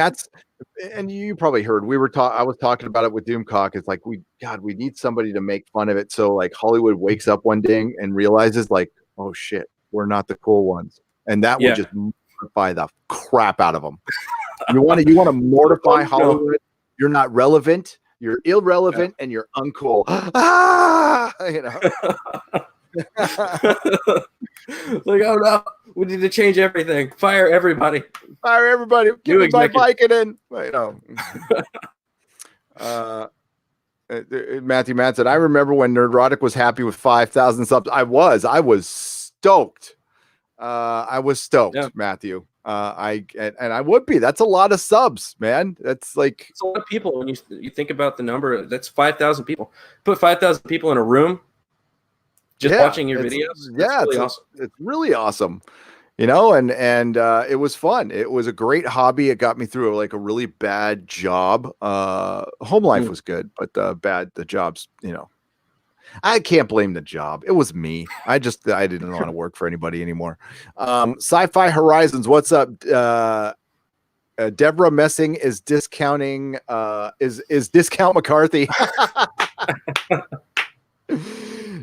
you probably heard I was talking about it with Doomcock. It's like we need somebody to make fun of it. So like Hollywood wakes up one day and realizes like, oh shit, we're not the cool ones. And that would just mortify the crap out of them. You want to mortify Hollywood. You're not relevant. You're irrelevant and you're uncool. You know, like, oh no, we need to change everything. Fire everybody. Give me my bike in. You know. Matthew Manson. I remember when Nerdrotic was happy with 5,000 subs. I was stoked. Yeah. Matthew. I would be. That's a lot of subs, man. That's like it's a lot of people when you think about the number. That's 5,000 people. Put 5,000 people in a room just watching your videos. That's really awesome. It's really awesome. And it was fun. It was a great hobby. It got me through like a really bad job. Home life was good, but the jobs, I can't blame the job. It was me. I didn't want to work for anybody anymore. Sci-Fi Horizons, what's up? Deborah Messing is discounting is discount McCarthy.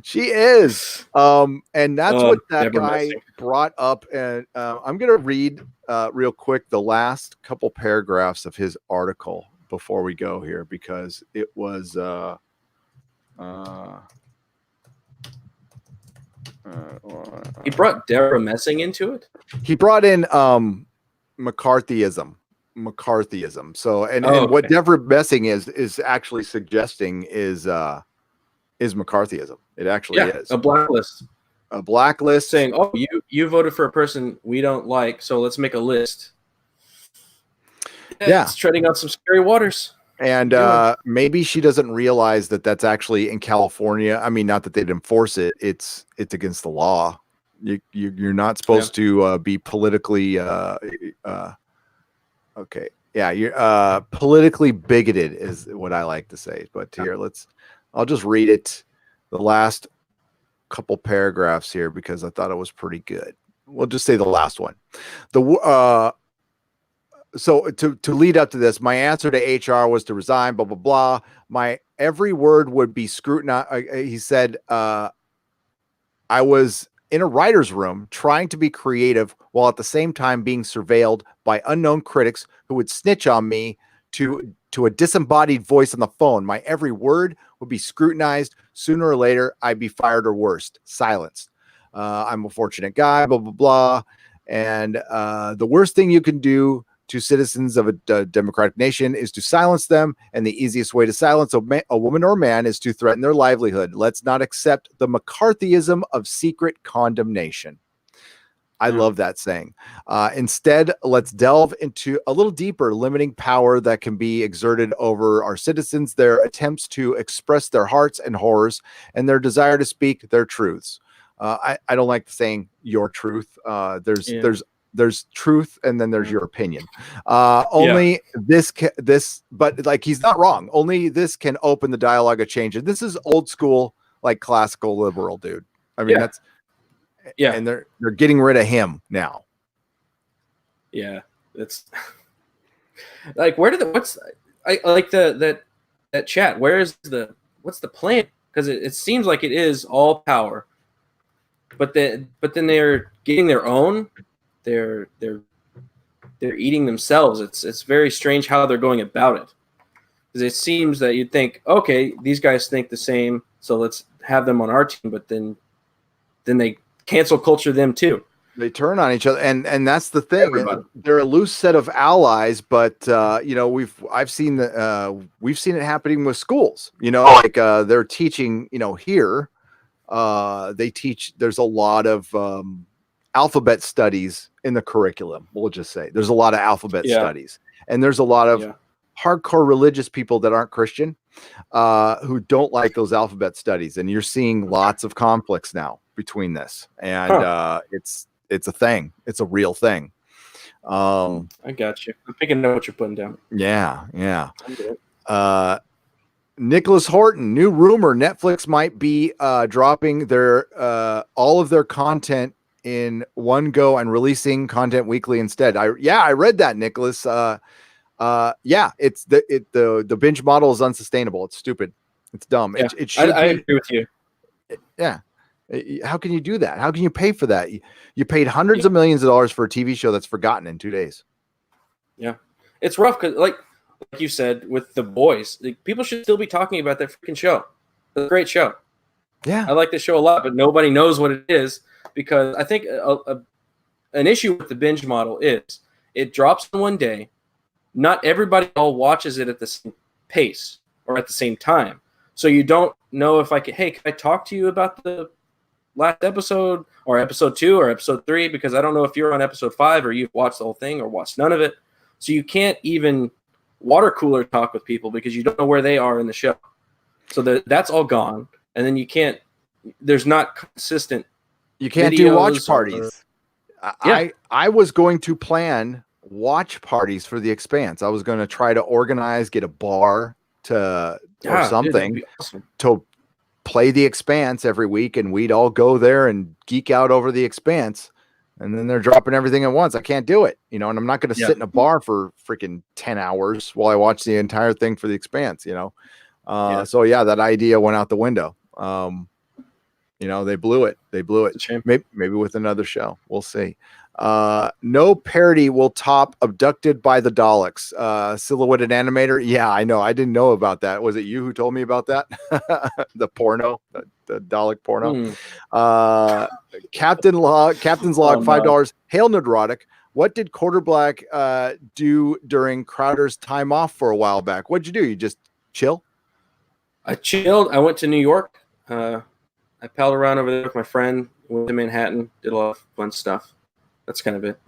She is. And that's what that Deborah guy Messing brought up. And I'm going to read real quick the last couple paragraphs of his article before we go here, because it was he brought Deborah Messing into it. He brought in McCarthyism. So and what Deborah Messing is actually suggesting is McCarthyism. It actually is a blacklist. A blacklist saying, "Oh, you voted for a person we don't like, so let's make a list." It's treading on some scary waters. And maybe she doesn't realize that that's actually in California. I mean, not that they'd enforce it. It's against the law. You're not supposed to be politically okay. Yeah, you're politically bigoted is what I like to say. But here, I'll just read it, the last couple paragraphs here, because I thought it was pretty good. We'll just say the last one. So to lead up to this, my answer to HR was to resign, blah, blah, blah. My every word would be scrutinized. He said, I was in a writer's room trying to be creative while at the same time being surveilled by unknown critics who would snitch on me to a disembodied voice on the phone. My every word would be scrutinized. Sooner or later, I'd be fired or worse. Silenced. I'm a fortunate guy, blah, blah, blah. And the worst thing you can do to citizens of a democratic nation is to silence them. And the easiest way to silence a woman or man is to threaten their livelihood. Let's not accept the McCarthyism of secret condemnation. I love that saying. Instead, let's delve into a little deeper limiting power that can be exerted over our citizens, their attempts to express their hearts and horrors, and their desire to speak their truths. I don't like the saying your truth. There's truth, and then there's your opinion. Only this, but like he's not wrong. Only this can open the dialogue of change. And this is old school, like classical liberal, dude. I mean, that's and they're getting rid of him now. Yeah, it's like I like that chat. What's the plan? Because it seems like it is all power, but then they're getting their own. They're eating themselves. It's very strange how they're going about it. Because it seems that you'd think, okay, these guys think the same, so let's have them on our team. But then they cancel culture them too. They turn on each other, and that's the thing. Everybody. They're a loose set of allies, but we've seen it happening with schools. They're teaching. Here, they teach. There's a lot of alphabet studies in the curriculum. We'll just say there's a lot of alphabet studies, and there's a lot of hardcore religious people that aren't Christian who don't like those alphabet studies, and you're seeing lots of conflicts now between this, and it's a thing. It's a real thing. I got you. I'm picking up what you're putting down. Yeah. Nicholas Horton, new rumor: Netflix might be dropping their all of their content in one go and releasing content weekly instead. I read that, Nicholas. It's the binge model is unsustainable. It's stupid. It's dumb. Yeah, it should. I agree with you. Yeah. How can you do that? How can you pay for that? You paid hundreds of millions of dollars for a TV show that's forgotten in 2 days. Yeah, it's rough because, like you said, with The Boys, people should still be talking about that freaking show. It's a great show. Yeah, I like the show a lot, but nobody knows what it is because I think an issue with the binge model is it drops in one day. Not everybody all watches it at the same pace or at the same time. So you don't know if hey, can I talk to you about the last episode or episode 2 or episode 3? Because I don't know if you're on episode 5 or you've watched the whole thing or watched none of it. So you can't even water cooler talk with people because you don't know where they are in the show. So that's all gone. And then there's not consistent. You can't do watch parties. I was going to plan watch parties for The Expanse. I was going to try to organize, get a bar or something, dude, awesome. to play The Expanse every week, and we'd all go there and geek out over The Expanse. And then they're dropping everything at once. I can't do it, and I'm not going to sit in a bar for freaking 10 hours while I watch the entire thing for The Expanse, So that idea went out the window. They blew it. Maybe with another show. We'll see. No parody will top Abducted by the Daleks. Silhouetted animator. Yeah, I know. I didn't know about that. Was it you who told me about that? The porno, the Dalek porno. Captain's Log, $5. Hail Neurotic. What did Quarterblack do during Crowder's time off for a while back? What'd you do? You just chill? I chilled. I went to New York. I palled around over there with my friend. Went to Manhattan. Did a lot of fun stuff. That's kind of it.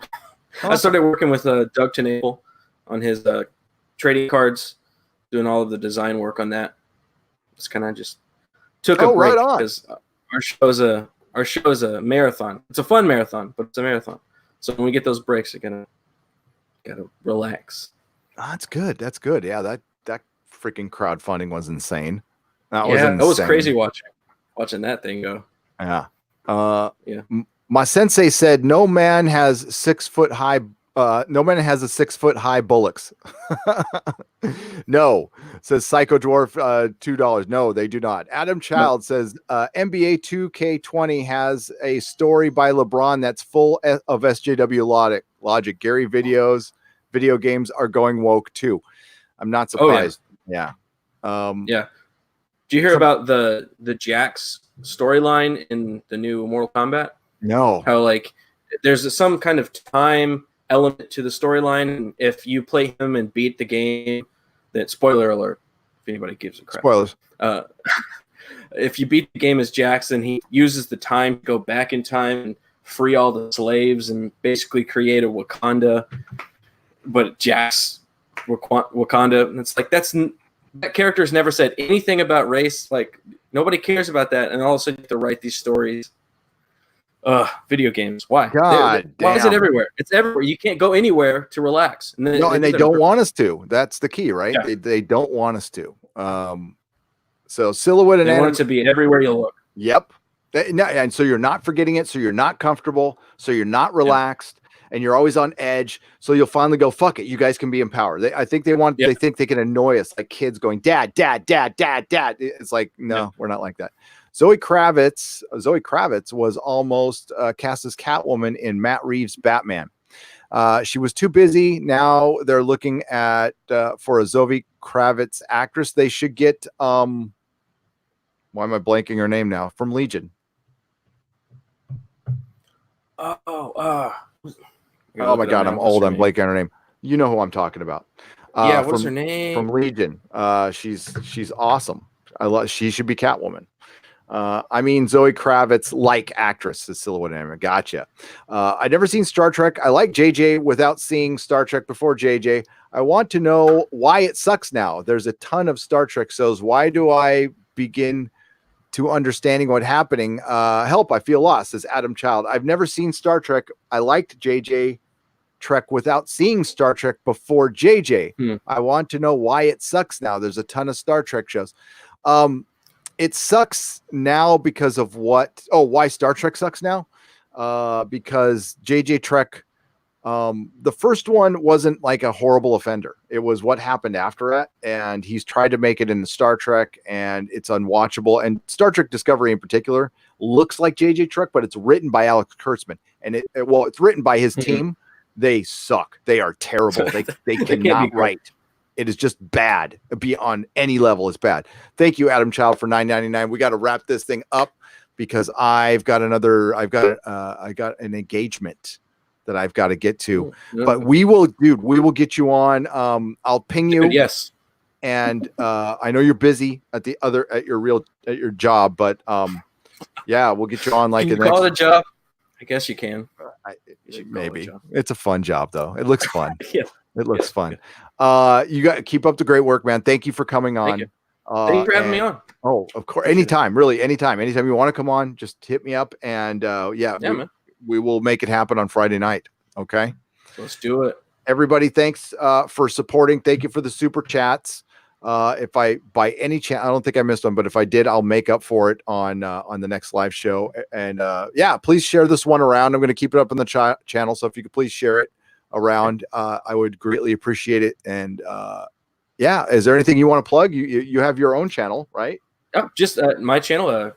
I started working with Doug Tenable on his trading cards, doing all of the design work on that. Just kind of took a break because our show is a marathon. It's a fun marathon, but it's a marathon. So when we get those breaks, you gotta relax. Oh, that's good. That's good. Yeah, that freaking crowdfunding was insane. That was crazy watching that thing go. Yeah. My sensei said no man has a 6 foot high bullocks. No, says Psycho Dwarf, $2. No, they do not. Adam Child says NBA 2K20 has a story by LeBron that's full of SJW logic. Gary video games are going woke too. I'm not surprised. Yeah. Do you hear about the Jax storyline in the new Mortal Kombat? No. How there's some kind of time element to the storyline, and if you play him and beat the game, that spoiler alert, if anybody gives a crap. Spoilers. If you beat the game as Jax, then he uses the time to go back in time and free all the slaves and basically create a Wakanda, but Jax Wakanda. And it's like that character's never said anything about race. Like nobody cares about that, and all of a sudden you have to write these stories. Video games. Why? Why is it everywhere? It's everywhere. You can't go anywhere to relax. And they don't want us to. That's the key, right? Yeah. They don't want us to. So silhouette and they want it to be everywhere you look. Yep. And so you're not forgetting it. So you're not comfortable. So you're not relaxed, and you're always on edge. So you'll finally go, fuck it. You guys can be empowered. I think they want. They think they can annoy us, like kids going, dad, dad, dad, dad, dad. It's like, no, we're not like that. Zoe Kravitz was almost cast as Catwoman in Matt Reeves' Batman. She was too busy. Now they're looking at for a Zoe Kravitz actress. They should get why am I blanking her name now? From Legion. Oh my God, I'm old. I'm blanking on her name. You know who I'm talking about. What's her name? From Legion. She's awesome. She should be Catwoman. Zoe Kravitz like actress is silhouette anime. Gotcha. I'd never seen Star Trek. I like JJ without seeing Star Trek before JJ. I want to know why it sucks now. There's a ton of Star Trek shows. Why do I begin to understanding what's happening? Help, I feel lost, says Adam Child. I've never seen Star Trek. I liked JJ Trek without seeing Star Trek before JJ. I want to know why it sucks now. There's a ton of Star Trek shows. It sucks now because of why Star Trek sucks now? Because JJ Trek, the first one wasn't like a horrible offender. It was what happened after it. And he's tried to make it into Star Trek, and it's unwatchable. And Star Trek Discovery in particular looks like JJ Trek, but it's written by Alex Kurtzman. And it's written by his team. They suck. They are terrible. They cannot write. It is just bad. Beyond any level, it's bad. Thank you, Adam Child, for $9.99. We got to wrap this thing up because I got an engagement that I've got to get to. But we will get you on. I'll ping you. Yes. And I know you're busy at your job, but yeah, we'll get you on like Can you call it a job? I guess you can. Maybe it's a fun job though. It looks fun. Yeah. It looks fun. You got keep up the great work, man. Thank you for coming on. Thank you for having me on. Oh, of course. Anytime, really. Anytime you want to come on, just hit me up. And man. We will make it happen on Friday night. Okay. Let's do it. Everybody, thanks for supporting. Thank you for the super chats. If I by any chance, I don't think I missed one, but if I did, I'll make up for it on the next live show. And please share this one around. I'm going to keep it up on the channel. So if you could please share it around, I would greatly appreciate it. And is there anything you want to plug? You have your own channel, right? Oh, just my channel,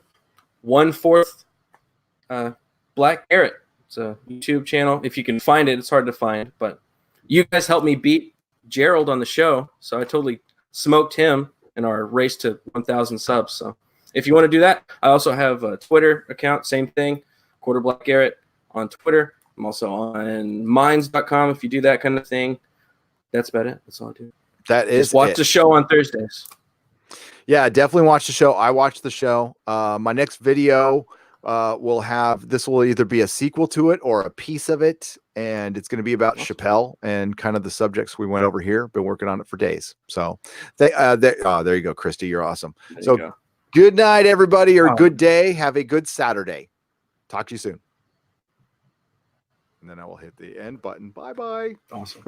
1/4 Black Garrett. It's a YouTube channel. If you can find it, it's hard to find, but you guys helped me beat Gerald on the show, so I totally smoked him in our race to 1,000 subs. So if you want to do that, I also have a Twitter account, same thing, Quarter Black Garrett on Twitter. I'm also on minds.com if you do that kind of thing. That's about it. That's all I do. That is just watch the show on Thursdays. Yeah, definitely watch the show. I watched the show. My next video will either be a sequel to it or a piece of it, and it's going to be about Chappelle and kind of the subjects we went over here. Been working on it for days. So there you go, Christy. You're awesome. So good night, everybody, or good day. Have a good Saturday. Talk to you soon. And then I will hit the end button. Bye-bye. Awesome.